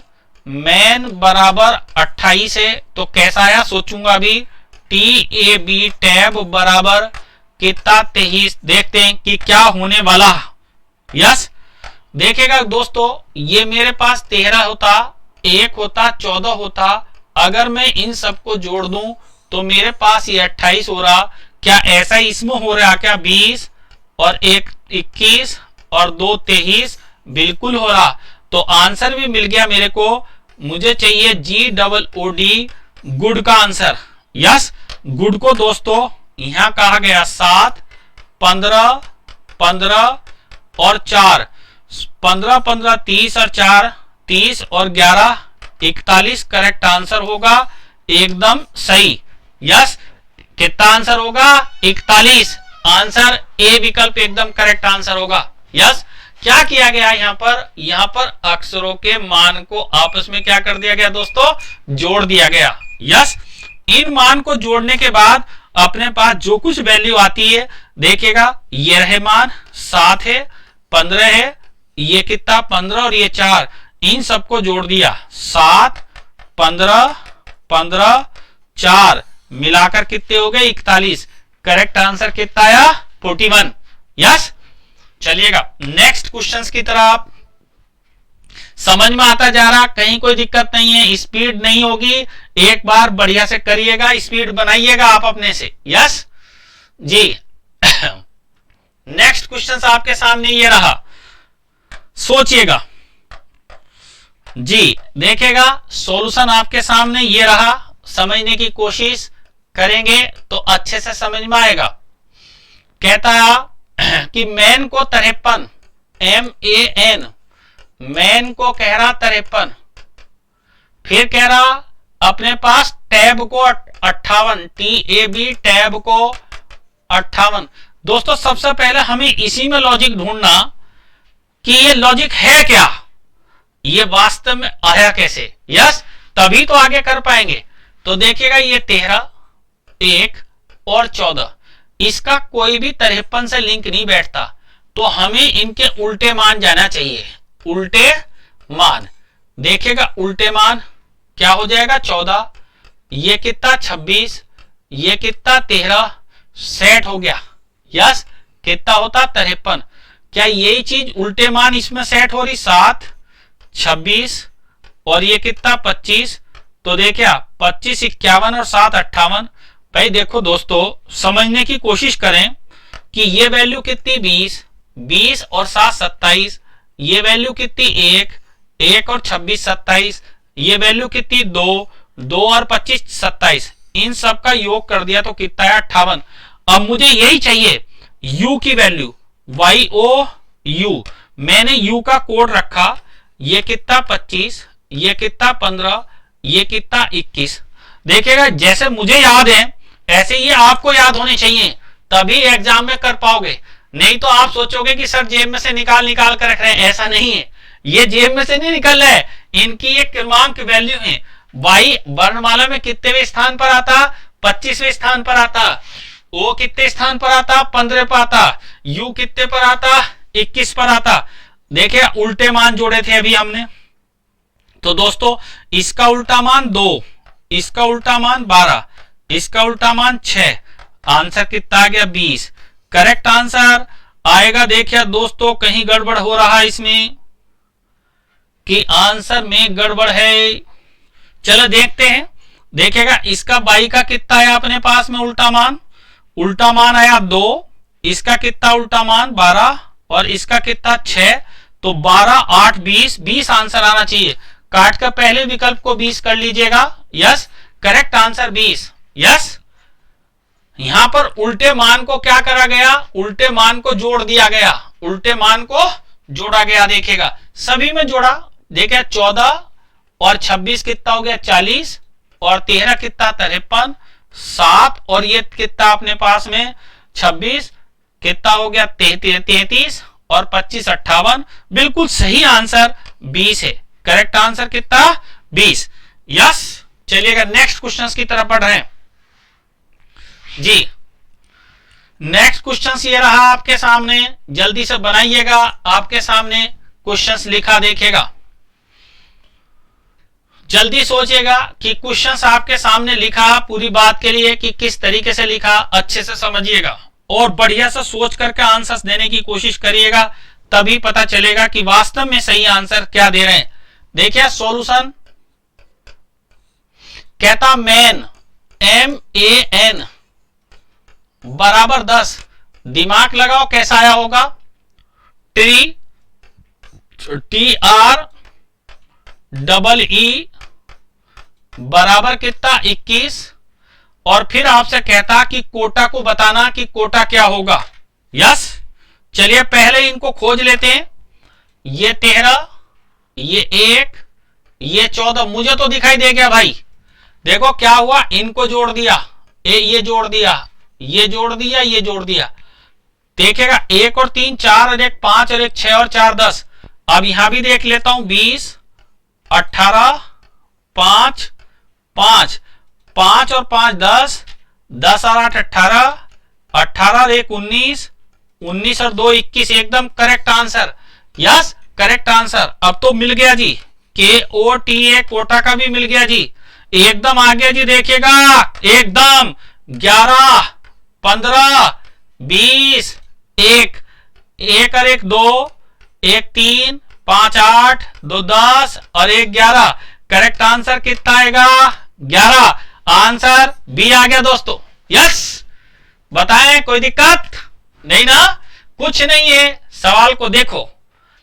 मैन बराबर 28 है, तो कैसा आया सोचूंगा अभी। TAB टैब बराबर कितना 23। देखते हैं कि क्या होने वाला, यस। देखेगा दोस्तों ये मेरे पास 13 होता, 1 होता, 14 होता, अगर मैं इन सबको जोड़ दूं तो मेरे पास ये 28 हो रहा। क्या ऐसा इसमें हो रहा क्या? 20 और 1 21 और 2 23 बिल्कुल हो रहा। तो आंसर भी मिल गया मेरे को। मुझे चाहिए GOOD गुड का आंसर, यस। गुड को दोस्तों यहां कहा गया 7, 15, 15 और 4, 15, 15, 30 और 4, 30 और 11, 41 करेक्ट आंसर होगा, एकदम सही, यस। कितना आंसर होगा? 41। आंसर ए विकल्प एकदम करेक्ट आंसर होगा, यस। क्या किया गया यहाँ पर अक्षरों के मान को आपस में क्या कर दिया गया दोस्तों? जोड़ दिया गया, यस। इन मान को जोड़ने के बाद अपने पास जो कुछ वैल्यू आती है देखिएगा, ये रहे मान 7 है, 15 है, ये कितना 15 और ये 4, इन सबको जोड़ दिया 7, 15, 15, 4 मिलाकर कितने हो गए? 41। करेक्ट आंसर कितना आया? 41, यस। चलिएगा नेक्स्ट क्वेश्चंस की तरफ। समझ में आता जा रहा, कहीं कोई दिक्कत नहीं है, स्पीड नहीं होगी, एक बार बढ़िया से करिएगा, स्पीड बनाइएगा आप अपने से, यस जी। नेक्स्ट क्वेश्चन आपके सामने ये रहा, सोचिएगा जी। देखेगा सॉल्यूशन आपके सामने ये रहा, समझने की कोशिश करेंगे तो अच्छे से समझ में आएगा। कहता है कि मैन को 53, MAN मैन को कह रहा 53, फिर कह रहा अपने पास टैब को 58, TAB टैब को 58। दोस्तों सबसे पहले हमें इसी में लॉजिक ढूंढना कि ये लॉजिक है क्या, ये वास्तव में आया कैसे, यस, तभी तो आगे कर पाएंगे। तो देखिएगा ये 13, 1 और 14, इसका कोई भी 53 से लिंक नहीं बैठता, तो हमें इनके उल्टे मान जाना चाहिए। उल्टे मान देखिएगा, उल्टे मान क्या हो जाएगा? 14, ये कितना 26, ये कितना 13 सेट हो गया। यस, कितना होता 53। क्या यही चीज उल्टे मान इसमें सेट हो रही 7, 26 और ये कितना 25। तो देखिए 25 51 और 7 58। भाई देखो दोस्तों, समझने की कोशिश करें कि ये वैल्यू कितनी 20, 20 और 7 27। ये वैल्यू कितनी 1, 1 और 26 27। ये वैल्यू कितनी 2, 2 और 25 27। इन सब का योग कर दिया तो कितना है 58। अब मुझे यही चाहिए u की वैल्यू, YOU। मैंने u का कोड रखा, ये कितना 25, ये कितना 15, ये कितना 21। देखिएगा जैसे मुझे याद है ऐसे ये आपको याद होने चाहिए, तभी एग्जाम में कर पाओगे। नहीं तो आप सोचोगे कि सर जेब में से निकाल निकाल कर रख रहे हैं, ऐसा नहीं है। ये जेब में से नहीं निकल रहा है, इनकी एक क्रमांक वैल्यू है। y वर्णमाला में कितने स्थान पर आता, 25वें स्थान पर आता। ओ कितने स्थान पर आता, 15 पर आता। u कितने पर आता, 21 पर आता। देखिए उल्टे मान जोड़े थे अभी हमने, तो दोस्तों इसका उल्टा मान 2, इसका उल्टा मान 12, इसका उल्टा मान 6। आंसर कितना आ गया 20। करेक्ट आंसर आएगा। देखिए दोस्तों कहीं गड़बड़ हो रहा है इसमें कि आंसर में गड़बड़ है। चलो देखते हैं। देखिएगा इसका बाई का कितना है अपने पास में उल्टा मान, उल्टा मान आया 2, इसका कितना उल्टा मान 12 और इसका कितना 6। तो 12 8 20, 20 आंसर आना चाहिए। काट कर पहले विकल्प को 20 कर लीजिएगा। Yes, correct answer 20। यस, यहां पर उल्टे मान को क्या करा गया, उल्टे मान को जोड़ दिया गया, उल्टे मान को जोड़ा गया। देखिएगा सभी में जोड़ा। देखिए 14 और 26 कितना हो गया 40 और 13 कितना 53, 7 और ये कितना अपने पास में 26 कितना हो गया 33 और 25 58। बिल्कुल सही आंसर 20 है। करेक्ट आंसर कितना 20। यस, चलिएगा नेक्स्ट क्वेश्चंस की तरफ बढ़ रहे हैं जी। नेक्स्ट क्वेश्चंस ये रहा आपके सामने, जल्दी से बनाइएगा। आपके सामने क्वेश्चंस लिखा देखिएगा, जल्दी सोचिएगा कि क्वेश्चंस आपके सामने लिखा पूरी बात के लिए कि किस तरीके से लिखा, अच्छे से समझिएगा और बढ़िया से सोच करके आंसर्स देने की कोशिश करिएगा, तभी पता चलेगा कि वास्तव में सही आंसर क्या दे रहे हैं। देखिए सॉल्यूशन कहता मैन MAN बराबर 10। दिमाग लगाओ कैसा आया होगा, TREE बराबर कितना 21। और फिर आपसे कहता कि कोटा को बताना कि कोटा क्या होगा। यस, चलिए पहले इनको खोज लेते हैं। ये 13, ये 1, ये 14 मुझे तो दिखाई दे गया भाई। देखो क्या हुआ, इनको जोड़ दिया, ये जोड़ दिया, ये जोड़ दिया, ये जोड़ दिया। देखेगा 1 और 3 4 और 1 5 और 1 6 और 4 10। अब यहां भी देख लेता हूं 20 18 5 5 5 और 5 10, 10 और 8 18, 18 और 1 19, 19 और 2 21। एकदम correct answer. Yes, correct answer. अब तो मिल गया जी, KOTA कोटा का भी मिल गया जी, एकदम आ गया जी। देखिएगा एकदम 11 15 20 1 1 और 1 2 1 3 5 8 2 10 और 1 11। करेक्ट आंसर कितना आएगा 11। आंसर बी आ गया दोस्तों। यस, बताएं कोई दिक्कत नहीं ना, कुछ नहीं है। सवाल को देखो,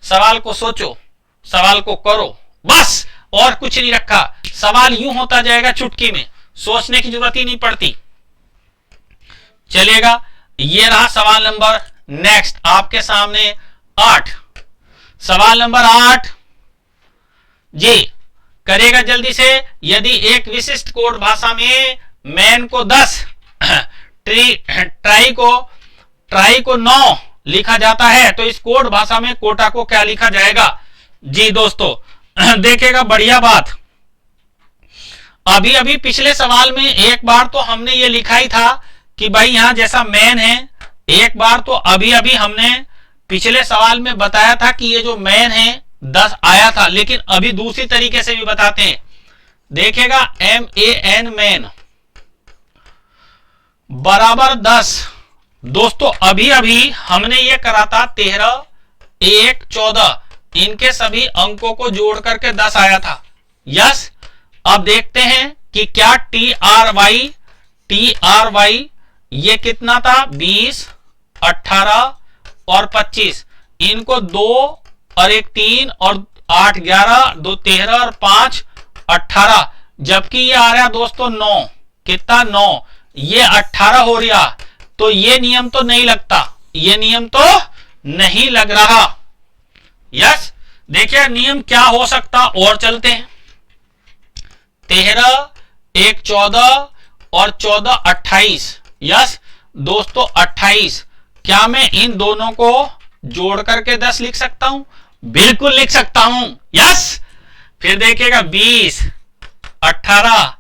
सवाल को सोचो, सवाल को करो, बस और कुछ नहीं रखा। सवाल यूं होता जाएगा चुटकी में, सोचने की जरूरत ही नहीं पड़ती। चलिएगा, ये रहा सवाल नंबर नेक्स्ट आपके सामने 8। सवाल नंबर 8 जी, करेगा जल्दी से। यदि एक विशिष्ट कोड भाषा में मैन को 10 ट्राई को 9 लिखा जाता है, तो इस कोड भाषा में कोटा को क्या लिखा जाएगा जी दोस्तों। देखेगा बढ़िया बात, अभी अभी पिछले सवाल में एक बार तो हमने ये लिखा ही था कि भाई यहां जैसा मैन है, एक बार तो अभी अभी हमने पिछले सवाल में बताया था कि ये जो मैन है 10 आया था, लेकिन अभी दूसरी तरीके से भी बताते हैं। देखेगा MAN मैन, बराबर 10। दोस्तों अभी अभी हमने ये करा था 13, 1, 14, इनके सभी अंकों को जोड़ करके 10 आया था। यस, अब देखते हैं कि क्या टी आर वाई ये कितना था, 20, 18 और 25, इनको 2 और 1 3 और 8 11, 2 13 और 5 18, जबकि ये आ रहा दोस्तों 9, कितना 9, ये 18 हो रहा, तो ये नियम तो नहीं लगता, ये नियम तो नहीं लग रहा। यस, देखिए नियम क्या हो सकता, और चलते हैं। 13, 1 14 और 14 28। यस दोस्तों 28, क्या मैं इन दोनों को जोड़ करके 10 लिख सकता हूं? बिल्कुल लिख सकता हूं। यस, फिर देखिएगा 20, 18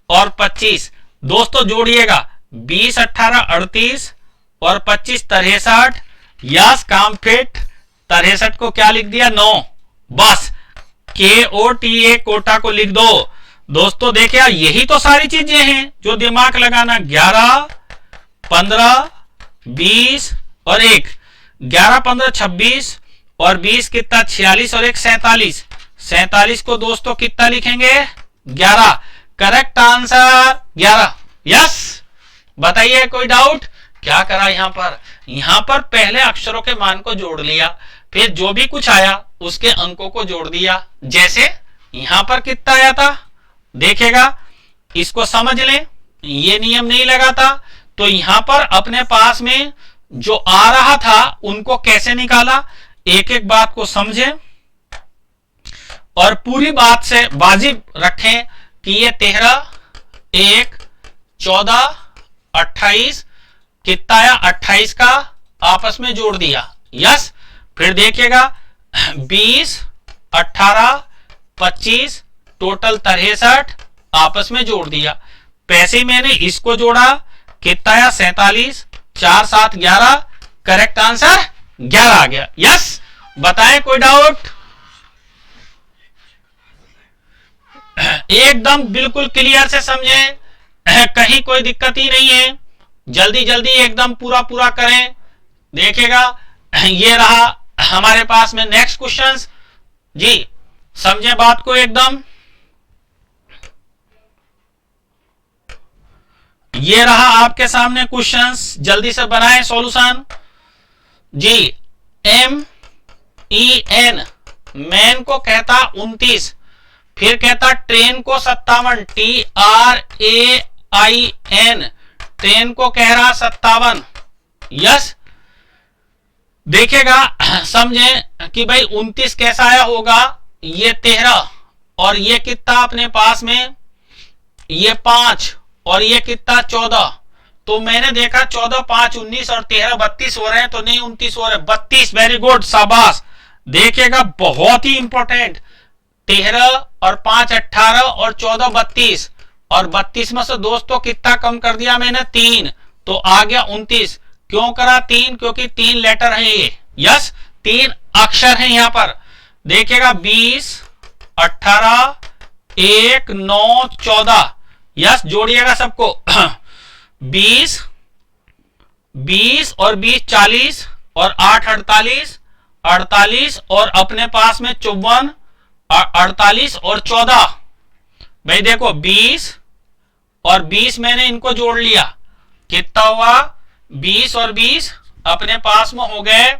और 25, दोस्तों जोड़िएगा 20, 18 38 और 25 63। यस, काम फिट। 63 को क्या लिख दिया, 9, बस KOTA कोटा को लिख दो। दोस्तों देखिए यही तो सारी चीजें हैं जो दिमाग लगाना। 11, 15, 20 और 1, 11 15 26 और 20 कितना 46 और 1 47। 47 को दोस्तों कितना लिखेंगे, 11। Correct answer 11। यस, बताइए कोई डाउट? क्या करा यहां पर? यहां पर पहले अक्षरों के मान को जोड़ लिया, फिर जो भी कुछ आया उसके अंकों को जोड़ दिया। जैसे यहां पर कितना आया था, देखेगा, इसको समझ लें, ये नियम नहीं लगा था, तो यहां पर अपने पास में जो आ रहा था उनको कैसे निकाला, एक एक बात को समझें और पूरी बात से वाजिब रखें कि ये 13, 1, 14, 28 कितना आया, 28 का आपस में जोड़ दिया। यस, फिर देखिएगा 20, 18, 25 टोटल 63 आपस में जोड़ दिया। पैसे मैंने इसको जोड़ा, कितना आया 47, 4 7 11, करेक्ट आंसर 11 आ गया। यस, बताएं कोई डाउट? एकदम बिल्कुल क्लियर से समझें, कहीं कोई दिक्कत ही नहीं है, जल्दी जल्दी एकदम पूरा पूरा करें। देखिएगा ये रहा हमारे पास में नेक्स्ट क्वेश्चंस जी, समझे बात को एकदम। ये रहा आपके सामने क्वेश्चंस, जल्दी से बनाएं सॉल्यूशन जी। MEN मैन को कहता 29, फिर कहता ट्रेन को 57, TRAIN ट्रेन को कह रहा 57। यस, देखेगा समझें कि भाई 29 कैसा आया होगा, ये 13 और ये कितना अपने पास में, ये 5 और ये कितना 14, तो मैंने देखा 14 5 19 और 13 32 हो रहे हैं, तो नहीं 29 हो रहे, 32। वेरी गुड, शाबाश। देखिएगा बहुत ही इंपॉर्टेंट, 13 और 5 18 और 14 32 और 32 में से दोस्तों कितना कम कर दिया मैंने, 3, तो आ गया 29। क्यों करा 3? क्योंकि 3 लेटर है ये। यस, 3 अक्षर है यहां पर। देखिएगा 20, 18, 1 9 14। यस, जोड़िएगा सबको 20 20 और 20 40 और 8 48 48 और अपने पास में 54 48 और 14। भाई देखो 20 और 20 मैंने इनको जोड़ लिया, कितना हुआ 20 और 20 अपने पास में हो गए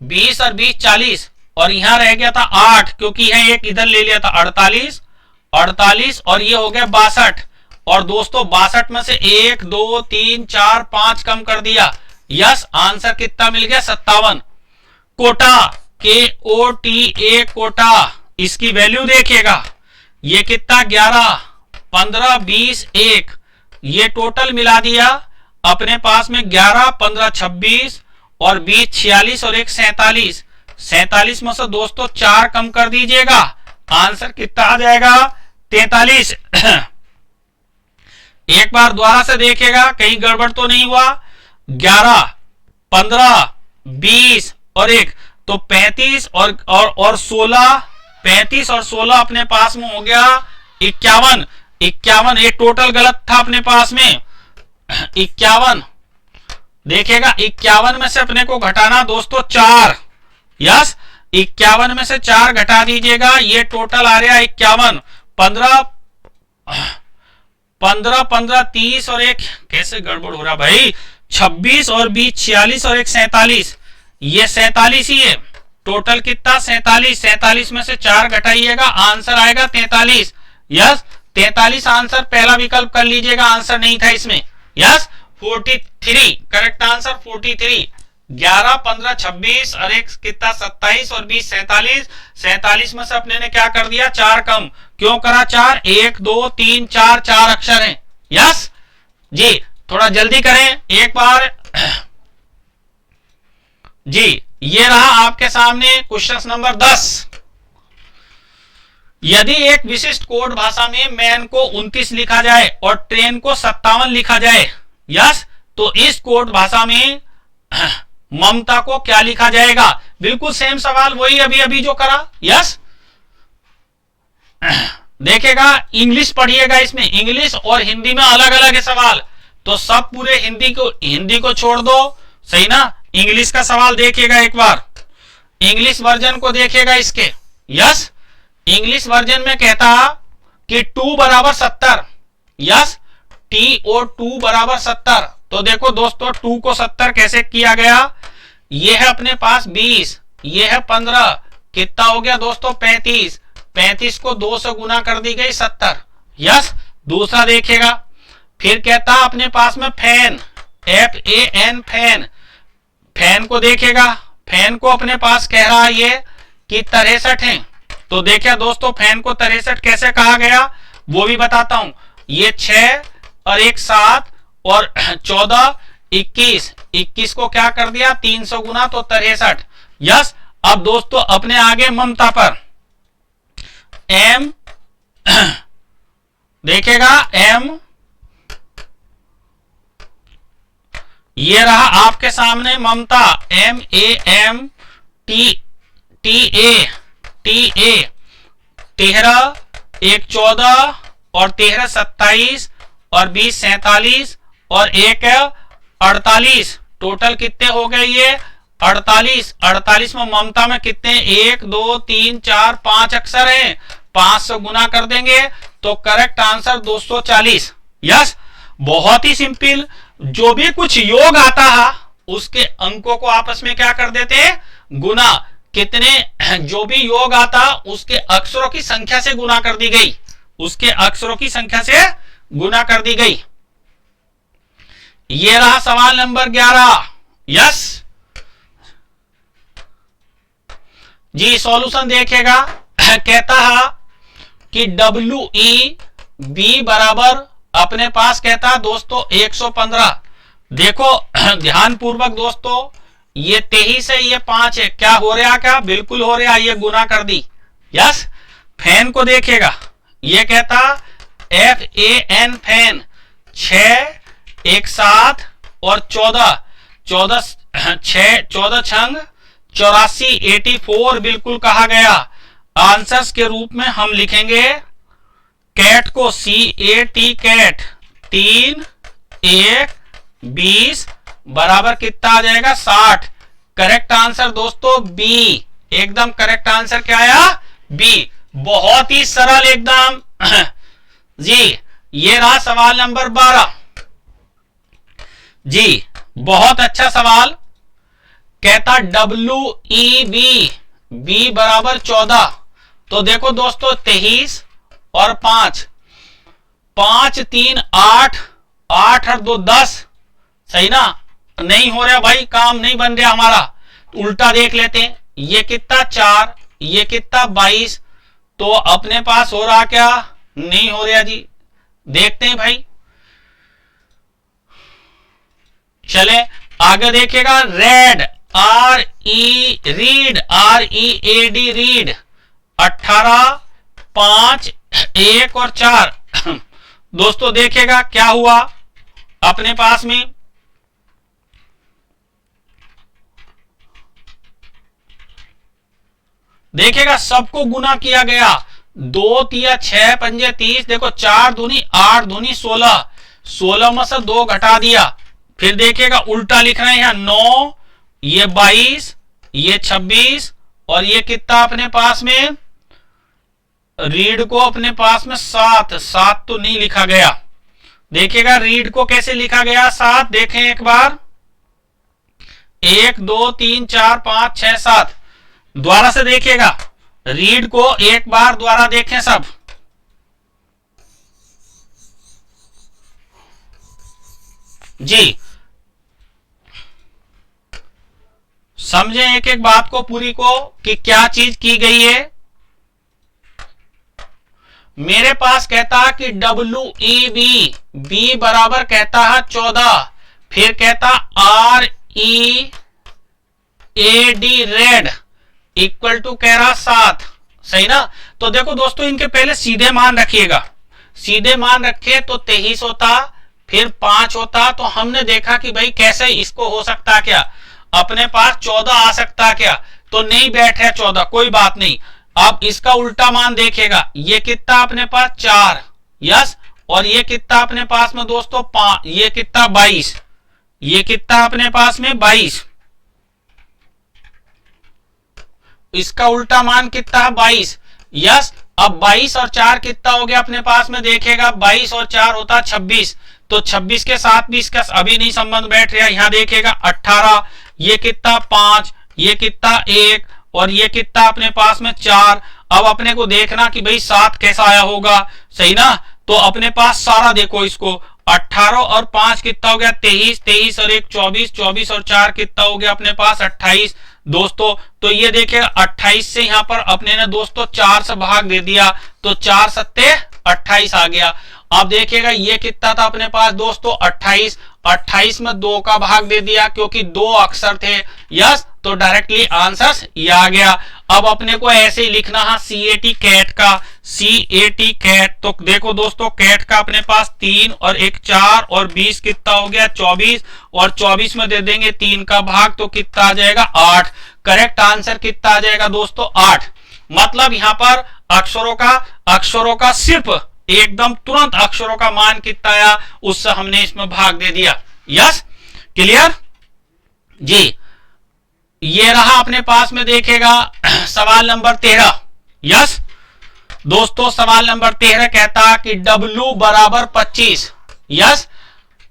20 और 20 40 और यहां रह गया था 8, क्योंकि यह एक इधर ले लिया था 48 48 और ये हो गया 62। और दोस्तों 62 में से 1 2 3 4 5 कम कर दिया। यस, आंसर कितना मिल गया 57। कोटा KOTA कोटा, इसकी वैल्यू देखिएगा, ये कितना 11 15 20 1, ये टोटल मिला दिया अपने पास में 11 15 26 और 20 46 और 1 47। 47 में से दोस्तों 4 कम कर दीजिएगा, आंसर कितना आ जाएगा 43। एक बार दोबारा से देखिएगा कहीं गड़बड़ तो नहीं हुआ। 11 15 20 और 1 तो 35 और 16, 35 और 16 अपने पास में हो गया 51। 51 ये टोटल गलत था अपने पास में, 51, देखेगा 51 में से अपने को घटाना दोस्तों 4, यस 51 में से 4 घटा दीजिएगा, ये टोटल आ रहा 51, 15 15 15 30 और एक कैसे गड़बड़ हो रहा भाई, 26 और 20 46 और एक 47, ये 47 ही है, टोटल कितना 47, 47 में से 4 घटाइएगा, आंसर आएगा 43, यस 43 आंसर, पहला विकल्प कर लीजिएगा, आंसर नहीं था इसमें, यस 43, करेक्ट आंसर 43, 11 15 26 और एक कितना 27 और 20 47, 47 में से अपने ने क्या कर दिया 4 कम, क्यों करा 4, 1 2 3 4, 4 अक्षर हैं, यस जी, थोड़ा जल्दी करें एक बार जी। ये रहा आपके सामने क्वेश्चन नंबर 10, यदि एक विशिष्ट कोड भाषा में मैन को 29 लिखा जाए और ट्रेन को 57 लिखा जाए, यस तो इस कोड भाषा में ममता को क्या लिखा जाएगा, बिल्कुल सेम सवाल वही अभी अभी जो करा, यस देखेगा इंग्लिश पढ़िएगा, इसमें इंग्लिश और हिंदी में अलग अलग है सवाल, तो सब पूरे हिंदी को छोड़ दो, सही ना, इंग्लिश का सवाल देखिएगा एक बार, इंग्लिश वर्जन को देखिएगा इसके, यस इंग्लिश वर्जन में कहता कि 2 बराबर 70, यस टी और 2 बराबर 70, तो देखो दोस्तों 2 को 70 कैसे किया गया, ये है अपने पास 20, ये है 15, कितना हो गया दोस्तों 35, 35 को 2 से गुना कर दी गई 70, यस दूसरा देखेगा, फिर कहता अपने पास में फैन, FAN फैन, फैन को देखेगा, फैन को अपने पास कह रहा है ये कि 63 है, तो देखिए दोस्तों फैन को 63 कैसे कहा गया वो भी बताता हूं, ये 6 और एक 7 और 14 21, 21 को क्या कर दिया 300 गुना तो 63, यस अब दोस्तों अपने आगे ममता पर M देखेगा M, ये रहा आपके सामने ममता MAMTA 13 एक 14 और 13 27 और 20 47 और एक 48, टोटल कितने हो गए ये 48, 48 में ममता में कितने 1 2 3 4 5 अक्षर हैं, 5 से गुना कर देंगे तो करेक्ट आंसर 240, यस बहुत ही सिंपल, जो भी कुछ योग आता है उसके अंकों को आपस में क्या कर देते हैं गुना, कितने जो भी योग आता उसके अक्षरों की संख्या से गुना कर दी गई, उसके अक्षरों की संख्या से गुना कर दी गई। ये रहा सवाल नंबर 11, यस जी सॉल्यूशन देखेगा, कहता है कि WEB बराबर अपने पास कहता दोस्तों 115, देखो ध्यान पूर्वक दोस्तों ये 23 है ये 5 है, क्या हो रहा क्या बिल्कुल हो रहा, ये गुना कर दी, यस फैन को देखेगा, ये कहता FAN फैन 6 एक 7 और 14 14 छंग 84 84 बिल्कुल कहा गया, आंसर्स के रूप में हम लिखेंगे कैट को CAT कैट 3 1 20 बराबर कितना आ जाएगा 60, करेक्ट आंसर दोस्तों B, एकदम करेक्ट आंसर क्या आया B, बहुत ही सरल एकदम जी। ये रहा सवाल नंबर 12 जी, बहुत अच्छा सवाल, कहता WEB B बराबर 14, तो देखो दोस्तों 23 और 5 5 3 8 8 और 2 10, सही ना, नहीं हो रहा भाई काम नहीं बन रहा हमारा, उल्टा देख लेते हैं, ये कितना 4 ये कितना 22, तो अपने पास हो रहा क्या नहीं हो रहा जी, देखते हैं भाई, चले आगे देखेगा रेड रीड READ रीड 18 5 1 और 4 दोस्तों देखेगा क्या हुआ अपने पास में, देखेगा सबको गुना किया गया, 2 3 6 5 30, देखो 4 दूनी 8 दूनी 16, 16 में से 2 घटा दिया, फिर देखिएगा उल्टा लिख रहे हैं यहाँ 9, ये 22, ये 26 और ये कितना अपने पास में, रीड को अपने पास में 7 तो नहीं लिखा गया। देखिएगा रीड को कैसे लिखा गया 7, देखें एक बार, 1 2 3 4 5 6 7, द्वारा से देखिएगा रीड को एक बार द्वारा देखें सब। जी समझें एक एक बात को पूरी को कि क्या चीज की गई है। मेरे पास कहता है कि WEB, B बराबर कहता है 14, फिर कहता READ रेड इक्वल टू कह रहा 7, सही ना। तो देखो दोस्तों इनके पहले सीधे मान रखिएगा, सीधे मान रखे तो 23 होता, फिर 5 होता। तो हमने देखा कि भाई कैसे इसको हो सकता क्या, अपने पास 14 आ सकता क्या, तो नहीं बैठ है 14, कोई बात नहीं। अब इसका उल्टा मान देखेगा, ये कितना अपने पास 4, यस, और ये कितना अपने पास में दोस्तों 5, ये कितना 22, ये कितना अपने पास में 22, इसका उल्टा मान कितना है 22, यस। अब 22 और 4 कितना हो गया अपने पास में, देखेगा 22 और 4 होता 26, तो 26 के साथ 20 का अभी नहीं संबंध बैठ रहा, यहां देखेगा 18, ये कितना 5, ये कितना 1 और ये कितना अपने पास में 4। अब अपने को देखना कि भाई 7 कैसा आया होगा, सही ना। तो अपने पास सारा देखो इसको, 18 और 5 कितना हो गया 23, 23 और 1 24, 24 और 4 कितना हो गया अपने पास 28 दोस्तों। तो ये देखिएगा 28 से यहां पर अपने ने दोस्तों 4 से भाग दे दिया, तो 4 सत्ते 28 आ गया। अब देखिएगा ये कितना था अपने पास दोस्तों 28, 28 में 2 का भाग दे दिया क्योंकि 2 अक्षर थे, यस, तो डायरेक्टली आंसर ये आ गया। अब अपने को ऐसे ही लिखना है CAT कैट का, CAT कैट। तो देखो दोस्तों कैट का अपने पास 3 और 1 4 और 20 कितना हो गया 24, और 24 में दे देंगे 3 का भाग तो कितना आ जाएगा 8। करेक्ट आंसर कितना आ जाएगा दोस्तों 8। मतलब यहां पर अक्षरों का सिर्फ एकदम तुरंत अक्षरों का मान कितना आया उससे हमने इसमें भाग दे दिया, यस, क्लियर जी। ये रहा अपने पास में देखेगा सवाल नंबर 13, यस दोस्तों। सवाल नंबर 13 कहता कि W बराबर 25, यस,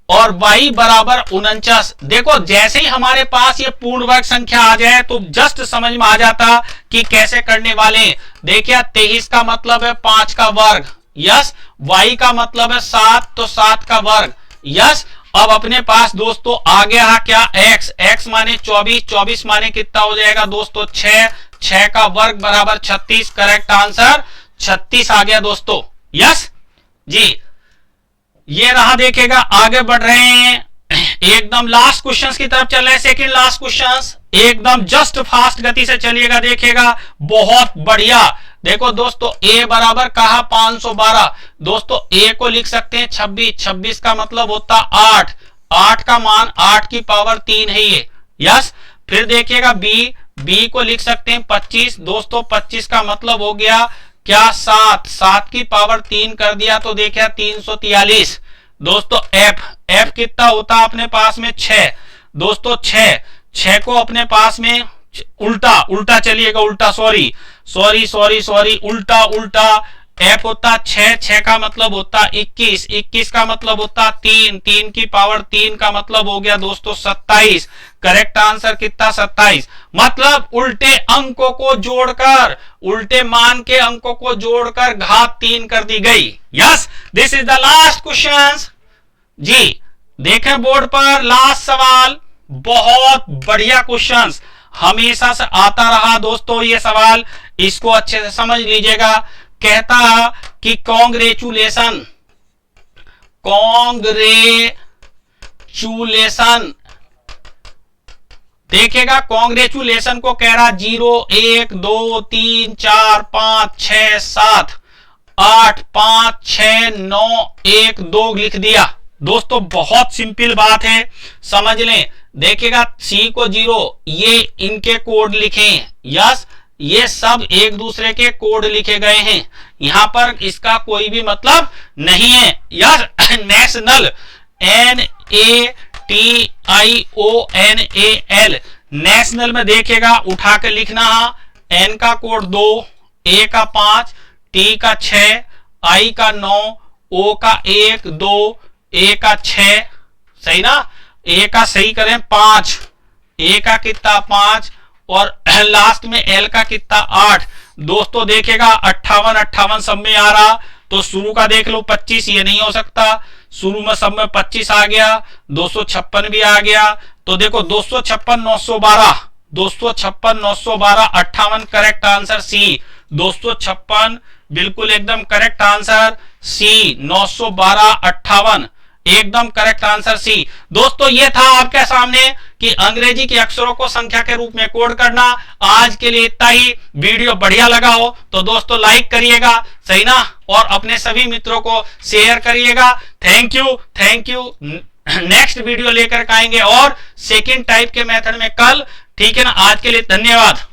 और Y बराबर 49। देखो जैसे ही हमारे पास ये पूर्ण वर्ग संख्या आ जाए तो जस्ट समझ में आ जाता कि कैसे करने वाले। देखिए 23 का मतलब है 5 का वर्ग, यस, Y का मतलब है 7 तो 7 का वर्ग, यस। अब अपने पास दोस्तों आ गया क्या x माने 24, 24 माने कितना हो जाएगा दोस्तों 6, 6 का वर्ग बराबर 36। करेक्ट आंसर 36 आ गया दोस्तों, यस जी। ये रहा देखेगा, आगे बढ़ रहे हैं, एकदम लास्ट क्वेश्चंस की तरफ चल रहे हैं, सेकंड लास्ट क्वेश्चंस, एकदम जस्ट फास्ट गति से चलिएगा, देखेगा बहुत बढ़िया। देखो दोस्तों a बराबर कहा 512, दोस्तों a को लिख सकते हैं 26, 26 का मतलब होता 8, 8 का मान 8 की पावर 3 है ये, यस। फिर देखिएगा b को लिख सकते हैं 25, दोस्तों 25 का मतलब हो गया क्या 7, 7 की पावर 3 कर दिया तो देखिए 343। दोस्तों f कितना होता अपने पास में 6, दोस्तों 6 को अपने पास में उल्टा चलिएगा, उल्टा सॉरी उल्टा f होता 6 का मतलब होता 21, 21 का मतलब होता 3, 3 की पावर 3 का मतलब हो गया दोस्तों 27। करेक्ट आंसर कितना 27। मतलब उल्टे अंकों को जोड़कर, उल्टे मान के अंकों को जोड़कर घात 3 कर दी गई। Yes, this is the last question जी। देखें बोर्ड पर लास्ट सवाल, बहुत बढ़िया क्वेश्चंस, हमेशा से आता रहा दोस्तों ये सवाल, इसको अच्छे से समझ लीजिएगा। कहता कि कॉन्ग्रेचुलेशन देखेगा, कॉन्ग्रेचुलेशन को कह रहा 0 1 2 3 4 5 6 7 8 5 6 9 1 2 लिख दिया दोस्तों। बहुत सिंपल बात है, समझ लें। देखिएगा C को 0, ये इनके कोड लिखें, यस, ये सब एक दूसरे के कोड लिखे गए हैं, यहां पर इसका कोई भी मतलब नहीं है। यार नेशनल, NATIONAL, नेशनल में देखेगा उठा के लिखना, N का कोड 2, A का 5, T का 6, I का 9, O का 1, 2, A का 6, सही ना, A का सही करें 5, A का कितना 5, और लास्ट में L का कितना 8। दोस्तों देखेगा 58 सब में आ रहा, तो शुरू का देख लो 25, ये नहीं हो सकता, शुरू में सब में 25 आ गया, 256 भी आ गया, तो देखो 256 912, 256 912, 58 करेक्ट आंसर सी, 256 बिल्कुल एकदम करेक्ट आंसर सी, 912 58 एकदम करेक्ट आंसर सी। दोस्तों ये था आपके सामने कि अंग्रेजी के अक्षरों को संख्या के रूप में कोड करना। आज के लिए इतना ही। वीडियो बढ़िया लगा हो तो दोस्तों लाइक करिएगा, सही ना, और अपने सभी मित्रों को शेयर करिएगा। Thank you, thank you. Next video लेकर आएंगे और सेकंड टाइप के मेथड में कल, ठीक है ना। आज के लिए धन्यवाद।